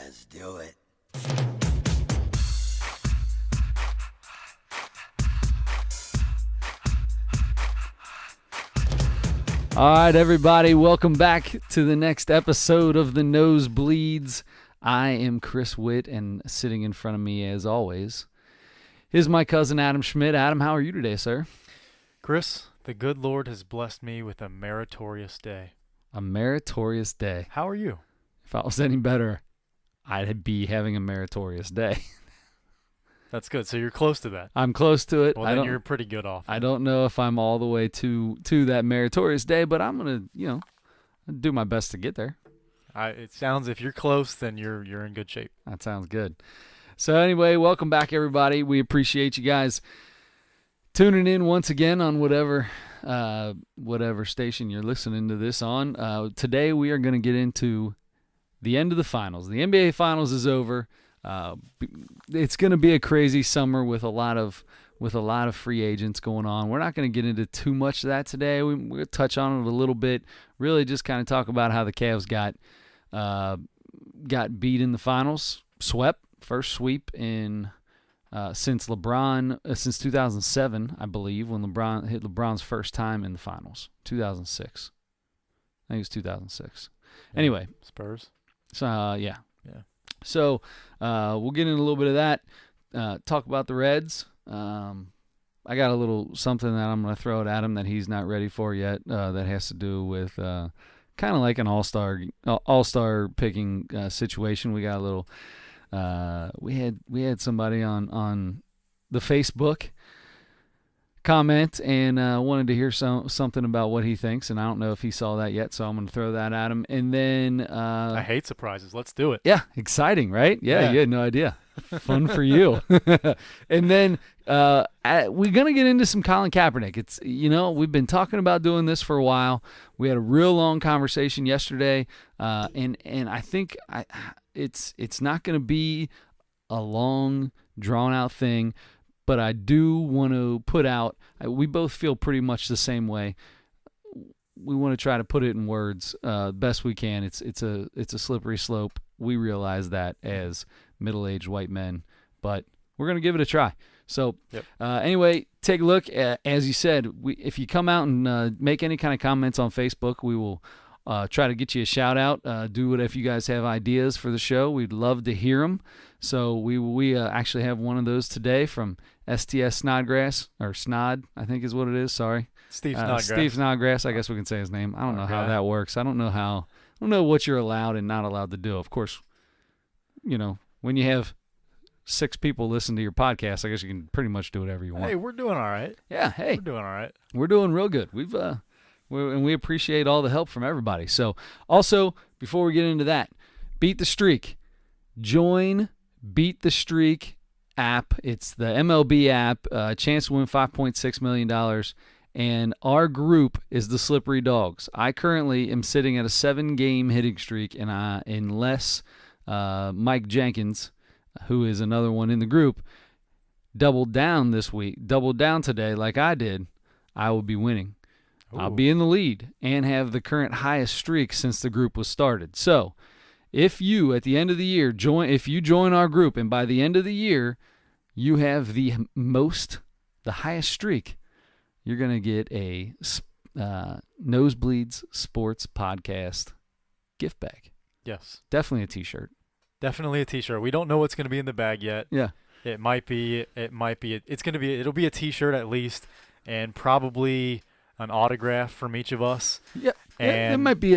Let's do it. All right, everybody, welcome back to the next episode of The Nosebleeds. I am Chris Witt, and sitting in front of me, as always, is my cousin Adam Schmidt. Adam, how are you today, sir? Chris, the good Lord has blessed me with a meritorious day. A meritorious day. How are you? If I was any better, I'd be having a meritorious day. That's good. So you're close to that. I'm close to it. Well, then you're pretty good off. I don't know if I'm all the way to that meritorious day, but I'm going to, do my best to get there. It sounds, if you're close, then you're in good shape. That sounds good. So anyway, welcome back, everybody. We appreciate you guys tuning in once again on whatever station you're listening to this on. Today we are going to get into the end of the finals. The NBA Finals is over. It's going to be a crazy summer with a lot of free agents going on. We're not going to get into too much of that today. We'll touch on it a little bit. Really, just kind of talk about how the Cavs got beat in the finals, swept, first sweep in since 2007, I believe, when LeBron hit LeBron's first time in the finals. 2006, I think it was 2006. Yeah. Anyway, Spurs. So yeah. So we'll get into a little bit of that. Talk about the Reds. I got a little something that I'm going to throw at Adam that he's not ready for yet. That has to do with kind of like an all-star picking situation. We got a little. We had somebody on the Facebook comment and wanted to hear something about what he thinks, and I don't know if he saw that yet, so I'm going to throw that at him. And then I hate surprises. Let's do it. Yeah, exciting, right? Yeah. You had no idea. Fun for you. And then we're going to get into some Colin Kaepernick. It's we've been talking about doing this for a while. We had a real long conversation yesterday, and I think it's not going to be a long, drawn-out thing. But I do want to put out, we both feel pretty much the same way. We want to try to put it in words best we can. It's a slippery slope. We realize that as middle-aged white men, but we're going to give it a try. So anyway, take a look. As you said, if you come out and make any kind of comments on Facebook, we will try to get you a shout-out. Do it if you guys have ideas for the show. We'd love to hear them. So we actually have one of those today from STS Snodgrass, or Snod, I think is what it is. Sorry. Steve Snodgrass. Steve Snodgrass, I guess we can say his name. I don't know how that works. I don't know what you're allowed and not allowed to do. Of course, when you have 6 people listen to your podcast, I guess you can pretty much do whatever you want. Hey, we're doing all right. Yeah, hey. We're doing all right. We're doing real good. And we appreciate all the help from everybody. So, also, before we get into that, Beat the Streak. Join Beat the Streak app. It's the MLB app. Chance to win $5.6 million. And our group is the Slippery Dogs. I currently am sitting at a 7-game hitting streak, and unless Mike Jenkins, who is another one in the group, doubled down today like I did, I will be winning. Ooh. I'll be in the lead and have the current highest streak since the group was started. So, if you, at the end of the year, join our group, and by the end of the year, you have the highest streak, you're going to get a Nosebleeds Sports Podcast gift bag. Yes. Definitely a T-shirt. Definitely a T-shirt. We don't know what's going to be in the bag yet. Yeah. It'll be a T-shirt at least, and probably an autograph from each of us. Yeah. And it might be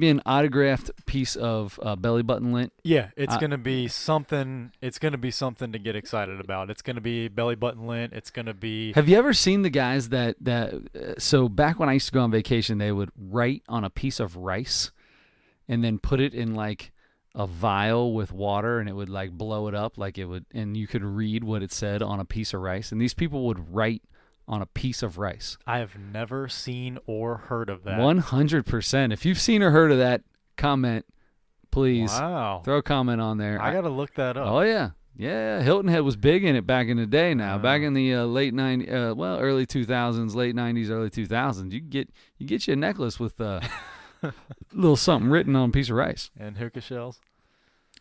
an autographed piece of belly button lint. Yeah, it's going to be something. It's going to be something to get excited about. It's going to be belly button lint. It's going to be. Have you ever seen the guys that so back when I used to go on vacation, they would write on a piece of rice and then put it in like a vial with water, and it would like blow it up like it would, and you could read what it said on a piece of rice. And these people would write on a piece of rice. I have never seen or heard of that. 100%. If you've seen or heard of that, comment, please. Wow. Throw a comment on there. I got to look that up. Oh, yeah. Yeah, Hilton Head was big in it back in the day now. Back in the early 2000s, late 90s, early 2000s. You get you a necklace with a little something written on a piece of rice. And hookah shells.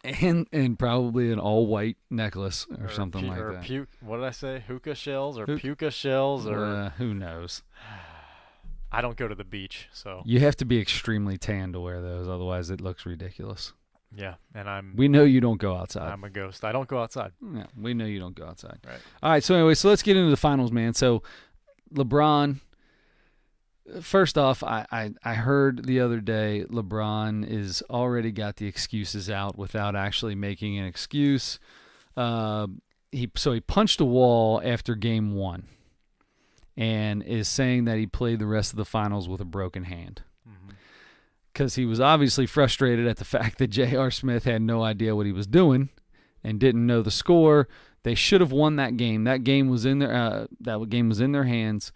and probably an all white necklace or something like or that. What did I say? Hookah shells or Hook- puka shells or Who knows? I don't go to the beach, so You have to be extremely tan to wear those, otherwise it looks ridiculous. yeah. And We know you don't go outside. I'm a ghost. I don't go outside. Yeah, we know you don't go outside. Right. All right. So anyway, so let's get into the finals, man. So LeBron. First off, I heard the other day LeBron is already got the excuses out without actually making an excuse. He punched a wall after game 1, and is saying that he played the rest of the finals with a broken hand. Because he was obviously frustrated at the fact that J.R. Smith had no idea what he was doing and didn't know the score. They should have won that game. That game was in their hands.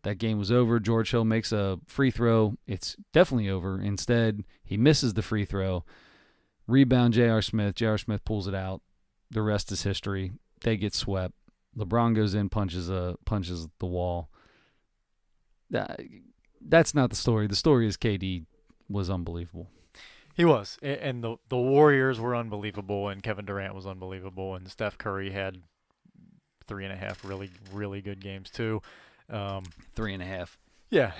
That game was over. George Hill makes a free throw. It's definitely over. Instead, he misses the free throw. Rebound J.R. Smith. J.R. Smith pulls it out. The rest is history. They get swept. LeBron goes in, punches the wall. That's not the story. The story is KD was unbelievable. He was, and the Warriors were unbelievable, and Kevin Durant was unbelievable, and Steph Curry had 3.5 really good games too. 3.5. Yeah.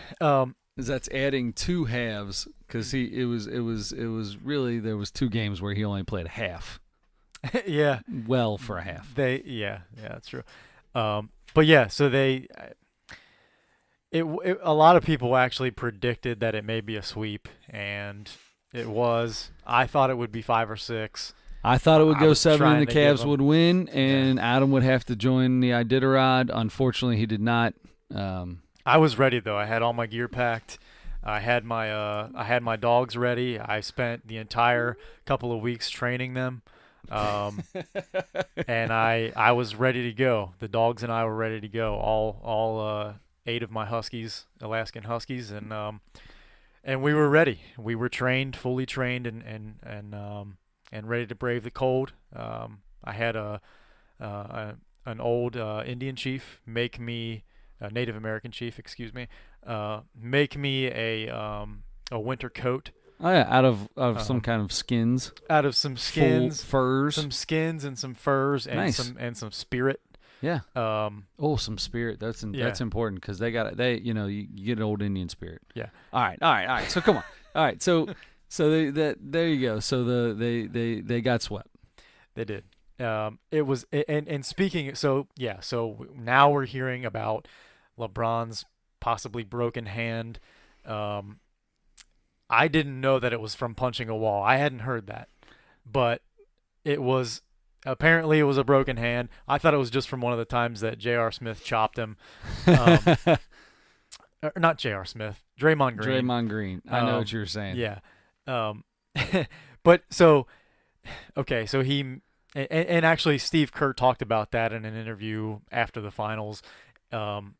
That's adding 2 halves because it was really there was 2 games where he only played a half. Yeah. Well, for a half. Yeah, that's true. But yeah, so a lot of people actually predicted that it may be a sweep, and it was. I thought it would be 5 or 6. I thought it would go 7 and the Cavs would win, and Adam would have to join the Iditarod. Unfortunately, he did not. I was ready though. I had all my gear packed. I had my dogs ready. I spent the entire couple of weeks training them, and I was ready to go. The dogs and I were ready to go. All 8 of my Huskies, Alaskan Huskies, and we were ready. We were trained, fully trained, and ready to brave the cold. I had an old Indian chief make me. Native American chief, excuse me, make me a winter coat. Oh yeah, out of some kind of skins. Out of some skins, furs, some skins and some furs, and nice. some spirit. Yeah. Some spirit. That's important because you get old Indian spirit. Yeah. All right. So come on. All right. So there you go. So they got swept. They did. It was and speaking. So yeah. So now we're hearing about LeBron's possibly broken hand. I didn't know that it was from punching a wall. I hadn't heard that, but it was. Apparently, it was a broken hand. I thought it was just from one of the times that J.R. Smith chopped him. Not J.R. Smith, Draymond Green. Draymond Green. I know what you were saying. Yeah. But so, okay, so he and actually Steve Kerr talked about that in an interview after the finals.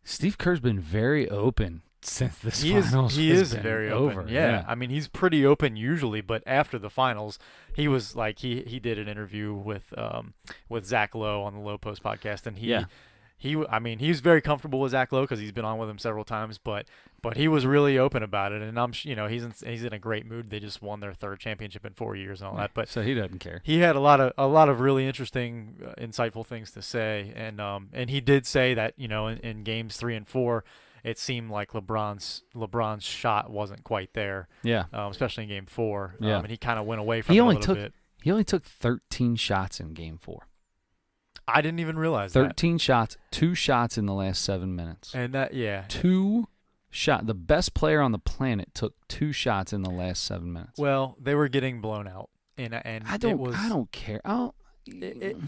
Steve Kerr's been very open since this finals. He is very over. open. Yeah. I mean, he's pretty open usually, but after the finals, he was like he did an interview with Zach Lowe on the Low Post podcast, and he's very comfortable with Zach Lowe because he's been on with him several times, but he was really open about it, and he's in a great mood. They just won their 3rd championship in 4 years and all that, but so he doesn't care. He had a lot of really interesting, insightful things to say, and he did say that in games 3 and 4, it seemed like LeBron's shot wasn't quite there. Yeah. Especially in game 4. Yeah. And he kind of went away from it a little bit. He only took 13 shots in game 4. I didn't even realize 13 shots, 2 shots in the last 7 minutes. And that, yeah. 2 shots. The best player on the planet took 2 shots in the last 7 minutes. Well, they were getting blown out, and I don't care.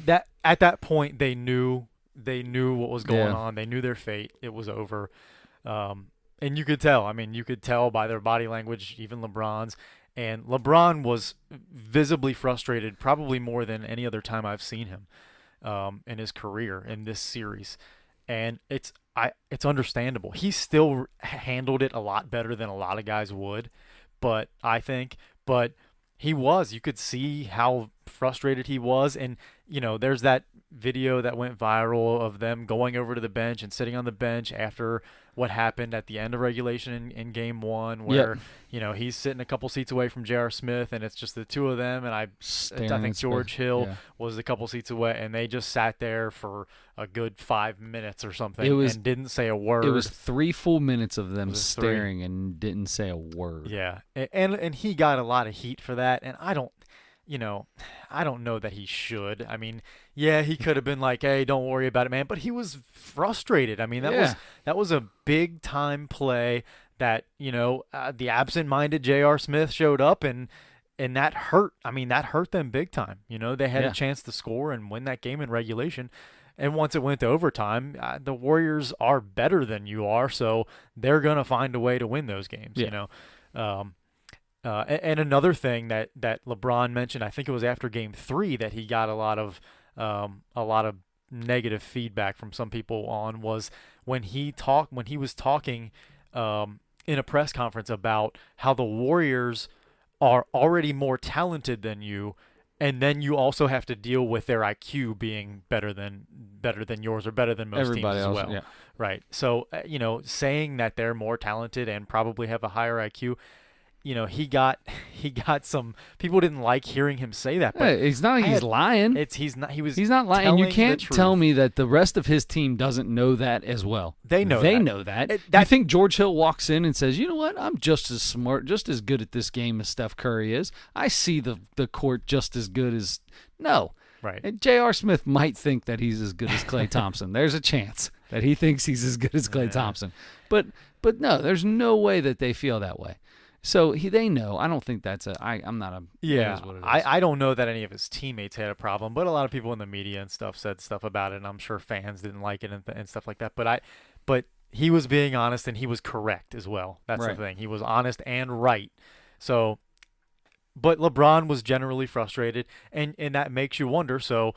That at that point they knew what was going on. They knew their fate. It was over. And you could tell. I mean, you could tell by their body language, even LeBron's. And LeBron was visibly frustrated, probably more than any other time I've seen him in his career in this series. And it's understandable. He still handled it a lot better than a lot of guys would, but you could see how frustrated he was. And, there's that video that went viral of them going over to the bench and sitting on the bench after what happened at the end of regulation in game 1, where, he's sitting a couple seats away from J.R. Smith, and it's just the two of them. And I think George Hill was a couple seats away, and they just sat there for a good 5 minutes or something and didn't say a word. It was 3 full minutes of them staring and didn't say a word. Yeah, and he got a lot of heat for that, and I don't know that he should. I mean, yeah, he could have been like, "Hey, don't worry about it, man," but he was frustrated. I mean, that was a big time play that, the absent-minded J.R. Smith showed up, and that hurt. I mean, that hurt them big time. They had a chance to score and win that game in regulation. And once it went to overtime, the Warriors are better than you are, so they're going to find a way to win those games, And another thing that LeBron mentioned, I think it was after Game 3 that he got a lot of negative feedback from some people on, was when he was talking in a press conference about how the Warriors are already more talented than you, and then you also have to deal with their IQ being better than yours, or better than most Everybody teams as else, well. yeah. Right. So, saying that they're more talented and probably have a higher IQ, he got some people didn't like hearing him say that. But it's not like he's lying. He's not lying. And you can't tell me that the rest of his team doesn't know that as well. They know that. You think George Hill walks in and says, "You know what? I'm just as smart, just as good at this game as Steph Curry is. I see the court just as good as." No. Right. And J.R. Smith might think that he's as good as Klay Thompson. There's a chance that he thinks he's as good as Klay Thompson. But no, there's no way that they feel that way. So they know. I don't think that's I'm not a. Yeah, it is what it is. I don't know that any of his teammates had a problem, but a lot of people in the media and stuff said stuff about it, and I'm sure fans didn't like it and stuff like that. But he was being honest, and he was correct as well. That's right. The thing. He was honest and right. So, but LeBron was generally frustrated, and that makes you wonder. So,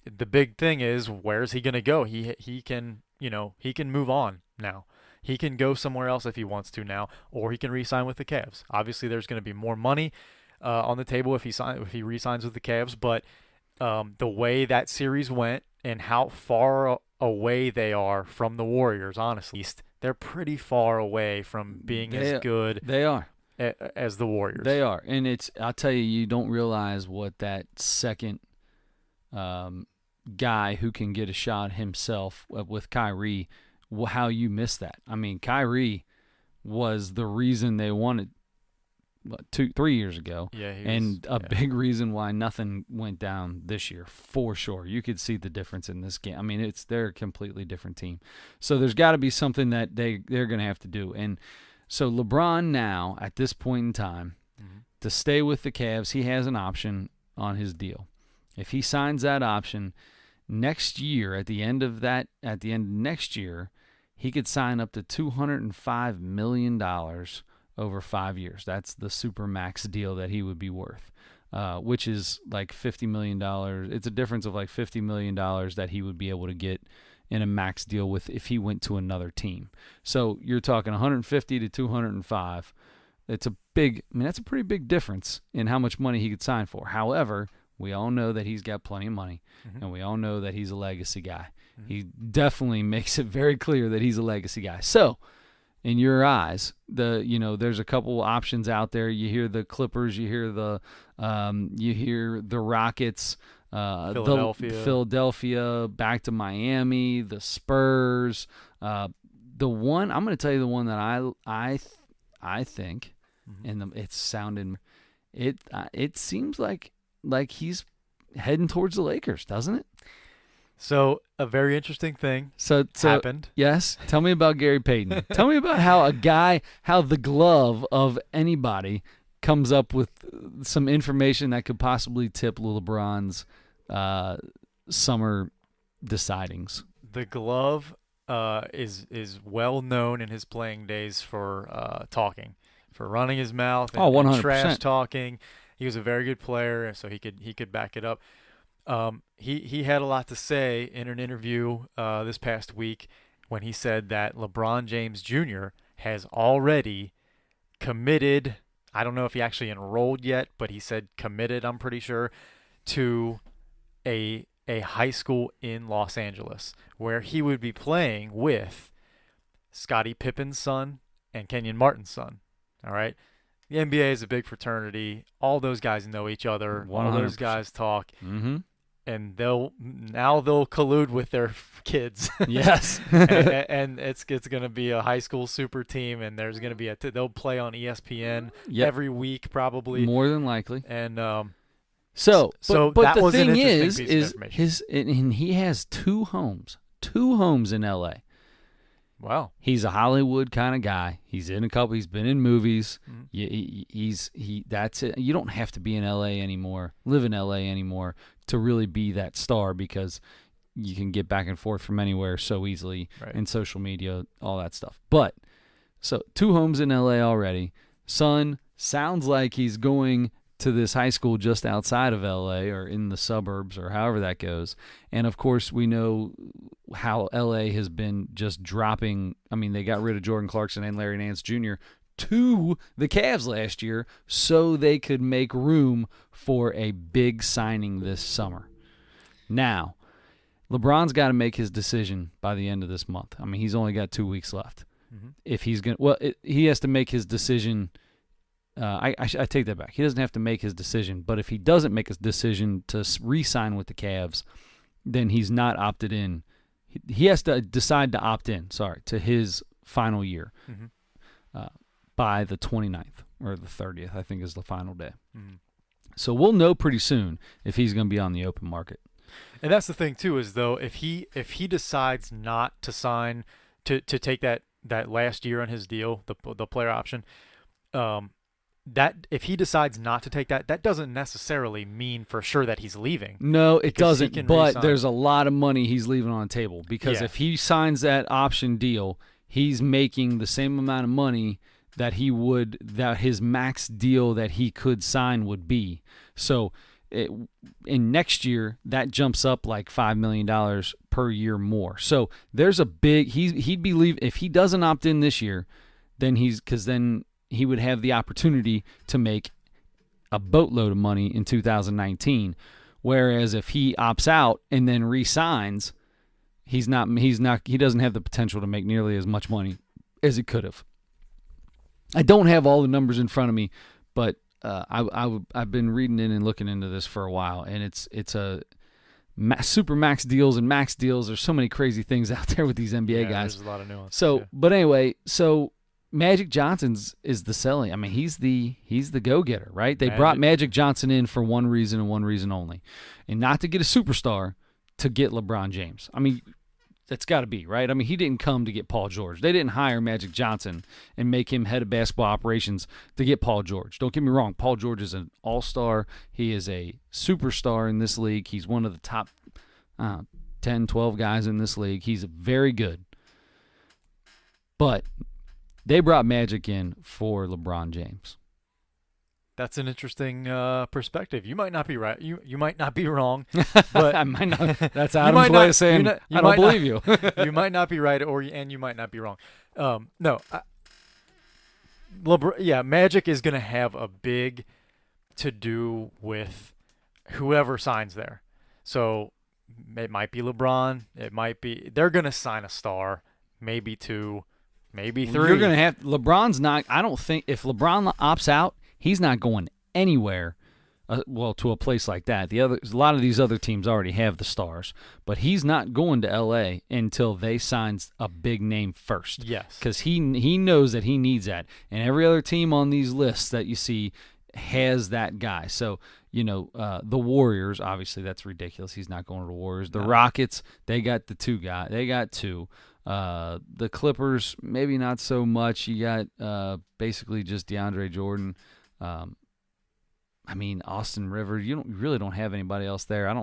the big thing is, where's he gonna go? He can move on now. He can go somewhere else if he wants to now, or he can re-sign with the Cavs. Obviously, there's going to be more money on the table if he re-signs with the Cavs. But the way that series went and how far away they are from the Warriors, honestly, they're pretty far away from being as good. They are as the Warriors. They are, and I'll tell you, you don't realize what that second guy who can get a shot himself with Kyrie. How you missed that. I mean, Kyrie was the reason they won it 2-3 years ago. Yeah, and a big reason why nothing went down this year, for sure. You could see the difference in this game. I mean, they're a completely different team. So there's got to be something that they're going to have to do. And so LeBron now, at this point in time, to stay with the Cavs, he has an option on his deal. If he signs that option next year, at the end of next year, he could sign up to $205 million over 5 years. That's the Supermax deal that he would be worth, which is like $50 million. It's a difference of like $50 million that he would be able to get in a max deal with if he went to another team. So you're talking 150 to 205. That's a pretty big difference in how much money he could sign for. However, we all know that he's got plenty of money, and we all know that he's a legacy guy. He definitely makes it very clear that he's a legacy guy. So, in your eyes, there's a couple options out there. You hear the Clippers, you hear the Rockets, Philadelphia, back to Miami, the Spurs. I'm going to tell you the one that I think, and it seems like he's heading towards the Lakers, doesn't it? So a very interesting thing happened. Yes. Tell me about Gary Payton. Tell me about how the glove of anybody comes up with some information that could possibly tip LeBron's summer decidings. The glove is well known in his playing days for talking, for running his mouth and, 100%. and trash talking. He was a very good player, so he could back it up. He had a lot to say in an interview this past week when he said that LeBron James Jr. has already committed. I don't know if he actually enrolled yet, but he said committed, I'm pretty sure, to a high school in Los Angeles where he would be playing with Scottie Pippen's son and Kenyon Martin's son. All right. The NBA is a big fraternity. All those guys know each other. 100%. All those guys talk. Mm-hmm. And they'll collude with their kids. Yes. and it's going to be a high school super team, and there's going to be they'll play on ESPN every week probably. More than likely. And but that the was an thing interesting piece of is information. he has two homes in LA. Wow. He's a Hollywood kind of guy. He's in a couple. He's been in movies. Mm-hmm. That's it. You don't have to be in LA anymore, live in LA anymore to really be that star, because you can get back and forth from anywhere so easily, right, in social media, all that stuff. But so 2 homes in LA already. Son sounds like he's going to this high school just outside of LA or in the suburbs or however that goes. And of course, we know how LA has been just dropping. I mean, they got rid of Jordan Clarkson and Larry Nance Jr. to the Cavs last year so they could make room for a big signing this summer. Now, LeBron's got to make his decision by the end of this month. I mean, he's only got 2 weeks left. Mm-hmm. If he's going to, he has to make his decision. I take that back. He doesn't have to make his decision, but if he doesn't make his decision to re-sign with the Cavs, then he's not opted in. He has to decide to opt in, to his final year, mm-hmm, by the 29th or the 30th, I think is the final day. Mm-hmm. So we'll know pretty soon if he's going to be on the open market. And that's the thing too, is though if he decides not to sign to take that last year on his deal, the player option, that if he decides not to take that doesn't necessarily mean for sure that he's leaving. No, it doesn't. But re-sign. There's a lot of money he's leaving on the table, because if he signs that option deal, he's making the same amount of money that his max deal that he could sign would be. So in next year, that jumps up like $5 million per year more. So there's a big, he'd be leaving if he doesn't opt in this year, then he would have the opportunity to make a boatload of money in 2019. Whereas if he opts out and then re-signs, he doesn't have the potential to make nearly as much money as he could have. I don't have all the numbers in front of me, but I've been reading in and looking into this for a while, and it's a super max deals and max deals. There's so many crazy things out there with these NBA guys. There's a lot of nuance. So, but anyway, Magic Johnson's is the selling. I mean, he's the go-getter, right? They brought Magic Johnson in for one reason and one reason only, and not to get a superstar, to get LeBron James. I mean, that's got to be, right? I mean, he didn't come to get Paul George. They didn't hire Magic Johnson and make him head of basketball operations to get Paul George. Don't get me wrong. Paul George is an all-star. He is a superstar in this league. He's one of the top 10, 12 guys in this league. He's very good. But they brought Magic in for LeBron James. That's an interesting perspective. You might not be right. You might not be wrong. But I might not. That's Adam's way of saying I don't believe you. You might not be right, and you might not be wrong. Magic is going to have a big to-do with whoever signs there. So it might be LeBron. It might be they're going to sign a star, maybe 2, maybe 3. You're going to have LeBron's not. I don't think if LeBron opts out, he's not going anywhere, to a place like that. A lot of these other teams already have the stars, but he's not going to L.A. until they sign a big name first. Yes. Because he knows that he needs that. And every other team on these lists that you see has that guy. So, the Warriors, obviously that's ridiculous. He's not going to the Warriors. The Rockets, they got the 2 guys. They got 2. The Clippers, maybe not so much. You got basically just DeAndre Jordan. Austin Rivers. You really don't have anybody else there. I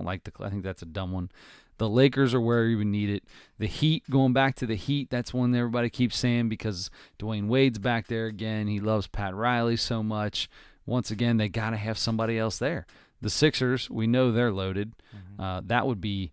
think that's a dumb one. The Lakers are where you would need it. The Heat, going back to the Heat, that's one that everybody keeps saying because Dwayne Wade's back there again. He loves Pat Riley so much. Once again, they got to have somebody else there. The Sixers, we know they're loaded. Mm-hmm. That would be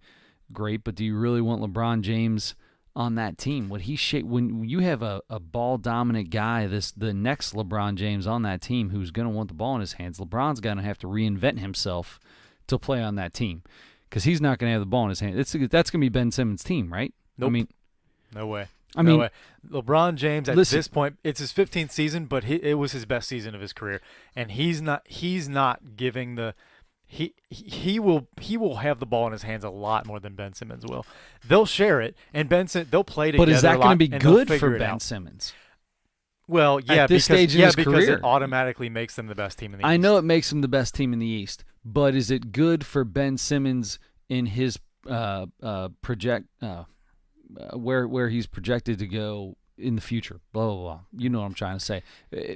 great, but do you really want LeBron James on that team? Would he when you have a ball dominant guy, the next LeBron James on that team who's going to want the ball in his hands, LeBron's going to have to reinvent himself to play on that team because he's not going to have the ball in his hand. That's going to be Ben Simmons' team, right? Nope. I mean, no way. No way. LeBron James at this point, it's his 15th season, but it was his best season of his career, and he's not giving the. He will have the ball in his hands a lot more than Ben Simmons will. They'll share it, and they'll play together. But is that going to be good for Ben out. Simmons? Well, yeah, at this stage in his because career, it automatically makes them the best team in the East. I know it makes them the best team in the East, but is it good for Ben Simmons in his where he's projected to go in the future? Blah blah blah. You know what I'm trying to say.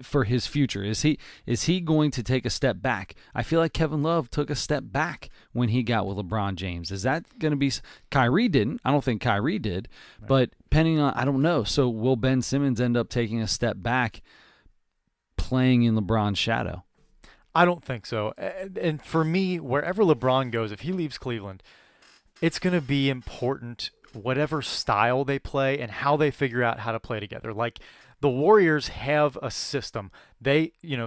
For his future, is he going to take a step back? I feel like Kevin Love took a step back when he got with LeBron James. Is that going to be? Kyrie didn't. I don't think Kyrie did. Right. But depending on, I don't know. So will Ben Simmons end up taking a step back, playing in LeBron's shadow? I don't think so. And for me, wherever LeBron goes, if he leaves Cleveland, it's going to be important whatever style they play and how they figure out how to play together. Like the Warriors have a system.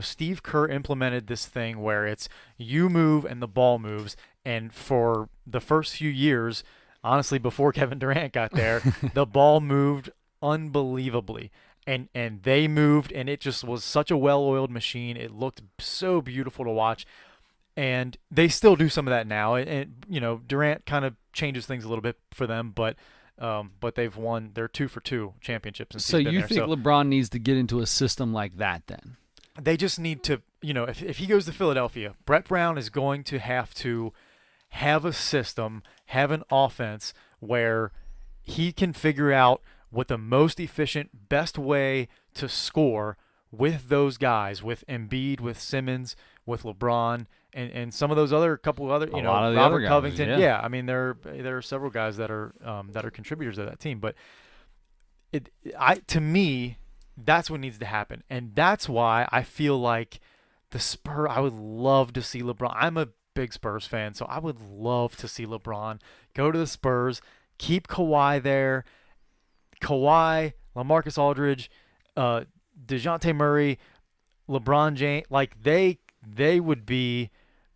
Steve Kerr implemented this thing where it's you move and the ball moves. And for the first few years, honestly, before Kevin Durant got there, the ball moved unbelievably. And they moved, and it just was such a well-oiled machine. It looked so beautiful to watch. And they still do some of that now. And Durant kind of changes things a little bit for them, but they've won their 2-for-2 championships. So you think LeBron needs to get into a system like that then? They just need to, if he goes to Philadelphia, Brett Brown is going to have a system, have an offense where he can figure out what the most efficient, best way to score with those guys, with Embiid, with Simmons, with LeBron, and some of those couple other, Robert Covington. Yeah, I mean there are several guys that are contributors to that team, but to me, that's what needs to happen, and that's why I feel like the Spurs. I would love to see LeBron. I'm a big Spurs fan, so I would love to see LeBron go to the Spurs, keep Kawhi there. Kawhi, LaMarcus Aldridge, DeJounte Murray, LeBron James, like they would be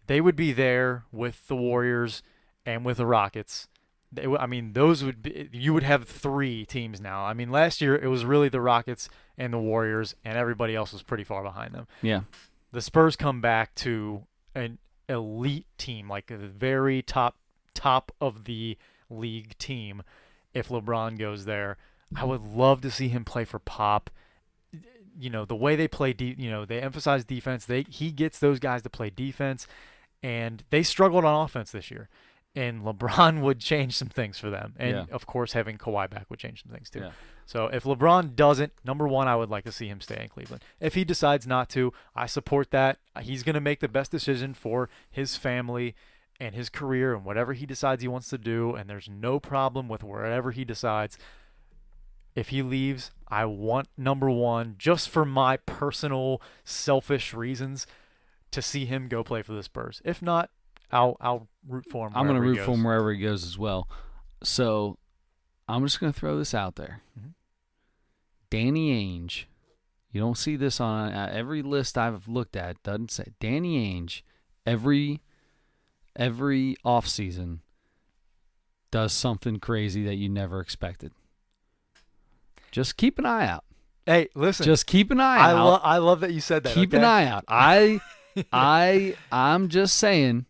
there with the Warriors and with the Rockets. Those would be, you would have 3 teams now. I mean, last year it was really the Rockets and the Warriors, and everybody else was pretty far behind them. Yeah. The Spurs come back to an elite team, like a very top of the league team. If LeBron goes there, I would love to see him play for Pop. The way they play, they emphasize defense. He gets those guys to play defense, and they struggled on offense this year. And LeBron would change some things for them. And, of course, having Kawhi back would change some things too. Yeah. So if LeBron doesn't, number one, I would like to see him stay in Cleveland. If he decides not to, I support that. He's going to make the best decision for his family and his career and whatever he decides he wants to do, and there's no problem with wherever he decides. If he leaves, I want, number one, just for my personal selfish reasons, to see him go play for the Spurs. If not, I'll root for him. I'm going to root for him wherever he goes as well. So I'm just going to throw this out there. Mm-hmm. Danny Ainge. You don't see this on every list I've looked at. Doesn't say Danny Ainge. Every offseason does something crazy that you never expected. Just keep an eye out. Hey, listen. Just keep an eye out. I love that you said that. Keep an eye out. I'm just saying.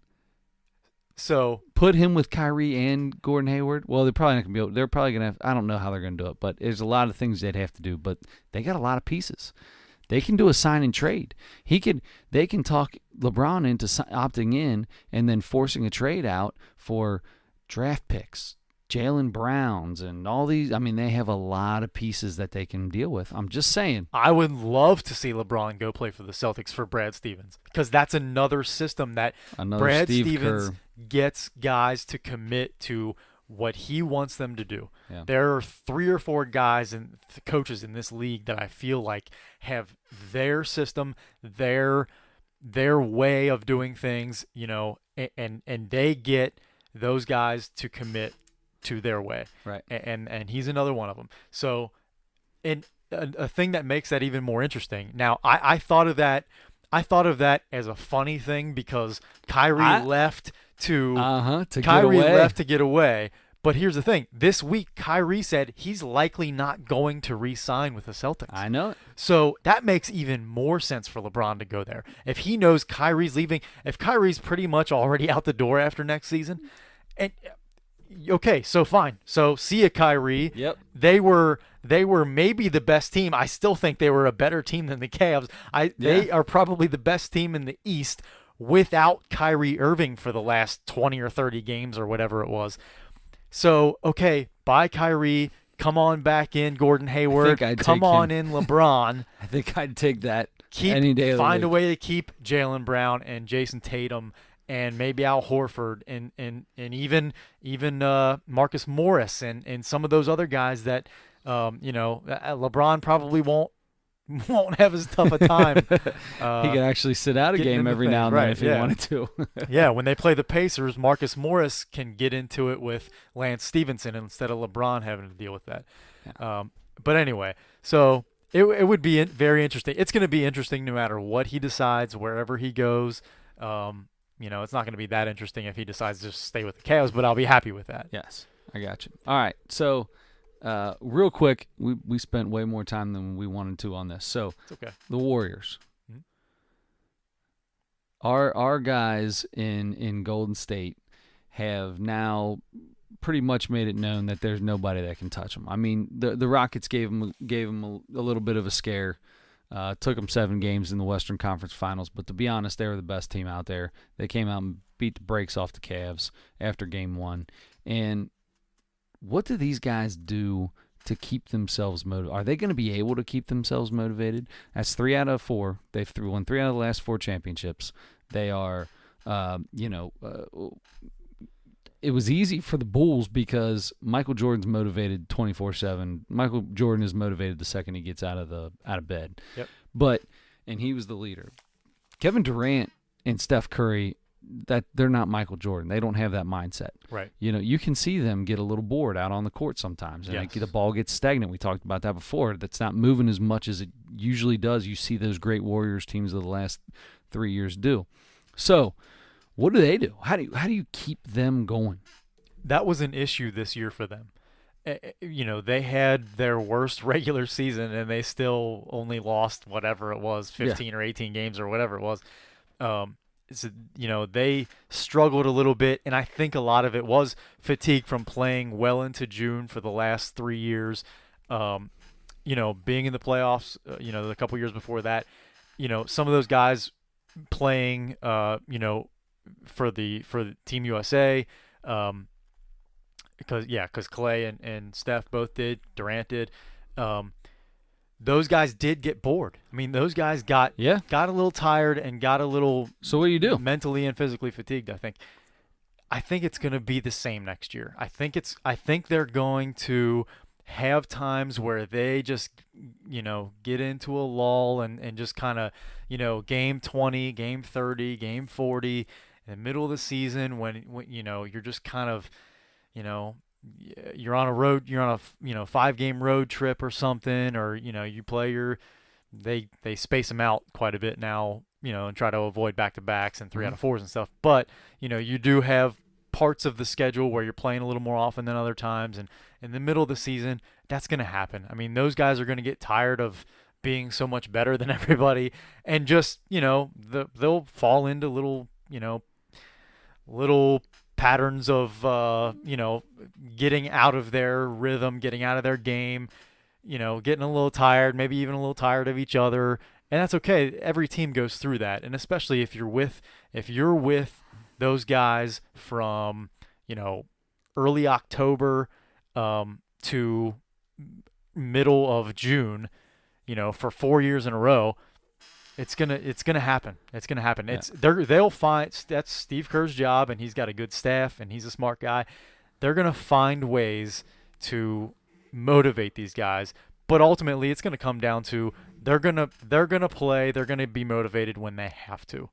So put him with Kyrie and Gordon Hayward. Well, they're probably not going to be able. They're probably going to have. I don't know how they're going to do it, but there's a lot of things they'd have to do. But they got a lot of pieces. They can do a sign and trade. They can talk LeBron into opting in and then forcing a trade out for draft picks, Jaylen Browns, and all these. I mean, they have a lot of pieces that they can deal with. I'm just saying. I would love to see LeBron go play for the Celtics for Brad Stevens, because that's another system that Brad Stevens gets guys to commit to what he wants them to do. Yeah. There are 3 or 4 guys and coaches in this league that I feel like have their system, their way of doing things, and they get those guys to commit to their way. Right. And he's another one of them. So, and a thing that makes that even more interesting. Now, I thought of that as a funny thing because Kyrie left to to Kyrie get away. left to get away. But here's the thing. This week, Kyrie said he's likely not going to re-sign with the Celtics. I know it. So that makes even more sense for LeBron to go there. If he knows Kyrie's leaving, if Kyrie's pretty much already out the door after next season, and okay, so fine. So see ya, Kyrie. Yep. They were maybe the best team. I still think they were a better team than the Cavs. They are probably the best team in the East without Kyrie Irving for the last 20 or 30 games or whatever it was. So, okay, bye Kyrie. Come on back in, Gordon Hayward. Come on in, LeBron. I think I'd take that any day of the Find week. a way to keep Jaylen Brown and Jason Tatum and maybe Al Horford and even Marcus Morris and some of those other guys that LeBron probably won't have as tough a time. He could actually sit out a game every now and then if he wanted to. Yeah, when they play the Pacers, Marcus Morris can get into it with Lance Stevenson instead of LeBron having to deal with that. Yeah. But anyway, so it would be very interesting. It's going to be interesting no matter what he decides, wherever he goes. It's not going to be that interesting if he decides to just stay with the Cavs, but I'll be happy with that. Yes, I got you. All right, so real quick, we spent way more time than we wanted to on this. So it's okay. The Warriors. Mm-hmm. Our guys in Golden State have now pretty much made it known that there's nobody that can touch them. I mean, the Rockets gave them a little bit of a scare. Took them 7 games in the Western Conference Finals, but to be honest, they were the best team out there. They came out and beat the brakes off the Cavs after Game 1. And what do these guys do to keep themselves motivated? Are they going to be able to keep themselves motivated? That's 3 out of 4. They've won 3 out of the last 4 championships. They are, it was easy for the Bulls because Michael Jordan's motivated 24/7. Michael Jordan is motivated the second he gets out of bed. Yep. And he was the leader. Kevin Durant and Steph Curry, that they're not Michael Jordan. They don't have that mindset. Right. You can see them get a little bored out on the court sometimes, and the ball gets stagnant. We talked about that before. That's not moving as much as it usually does. You see those great Warriors teams of the last 3 years do. So, what do? How do you keep them going? That was an issue this year for them. They had their worst regular season, and they still only lost whatever it was, 15 or 18 games or whatever it was. They struggled a little bit, and I think a lot of it was fatigue from playing well into June for the last 3 years. Being in the playoffs, a couple years before that, some of those guys playing, for the Team USA, because Clay and Steph both did, Durant did. Those guys did get bored. I mean, those guys got a little tired and got a little So what do you do? Mentally and physically fatigued, I think. I think it's going to be the same next year. I think they're going to have times where they just, get into a lull and just kind of, game 20, game 30, game 40 in the middle of the season when you're just kind of, you're on a 5-game road trip or something, or you play they space them out quite a bit now, and try to avoid back-to-backs and 3 out of 4s and stuff. But you do have parts of the schedule where you're playing a little more often than other times, and in the middle of the season, that's going to happen. I mean, those guys are going to get tired of being so much better than everybody, and just they'll fall into little patterns of getting out of their rhythm, getting out of their game, getting a little tired, maybe even a little tired of each other, and that's okay. Every team goes through that, and especially if you're with those guys from early October to middle of June, for 4 years in a row. It's gonna happen. It's gonna happen. Yeah. They'll find, that's Steve Kerr's job, and he's got a good staff, and he's a smart guy. They're gonna find ways to motivate these guys, but ultimately it's gonna come down to they're gonna play. They're gonna be motivated when they have to.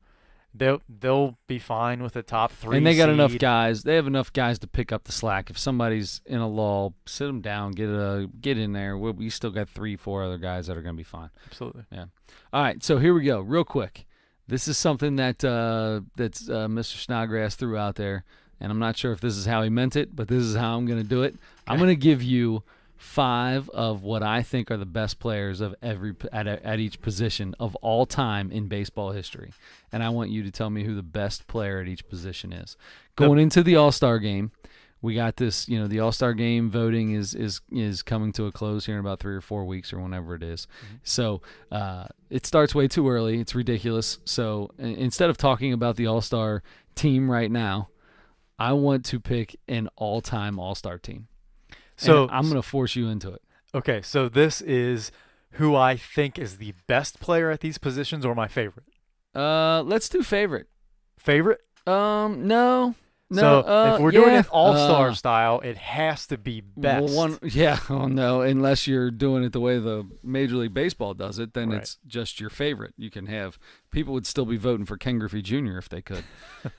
They'll be fine with the top 3. And they got seed. enough guys. They have enough guys to pick up the slack. If somebody's in a lull, sit them down, get in there. We still got 3-4 other guys that are going to be fine. Absolutely. Yeah. All right, so here we go. Real quick. This is something that's Mr. Snodgrass threw out there, and I'm not sure if this is how he meant it, but this is how I'm going to do it. I'm going to give you 5 of what I think are the best players of at each position of all time in baseball history, and I want you to tell me who the best player at each position is. Going into the All-Star game, we got this. The All-Star game voting is coming to a close here in about 3 or 4 weeks or whenever it is. Mm-hmm. So it starts way too early. It's ridiculous. So instead of talking about the All-Star team right now, I want to pick an all-time All-Star team. So I'm going to force you into it. Okay, so this is who I think is the best player at these positions or my favorite? Let's do favorite. Favorite? No. So if we're doing it all-star style, it has to be best. Oh no, unless you're doing it the way the Major League Baseball does it, then it's just your favorite. You can have people would still be voting for Ken Griffey Jr. if they could.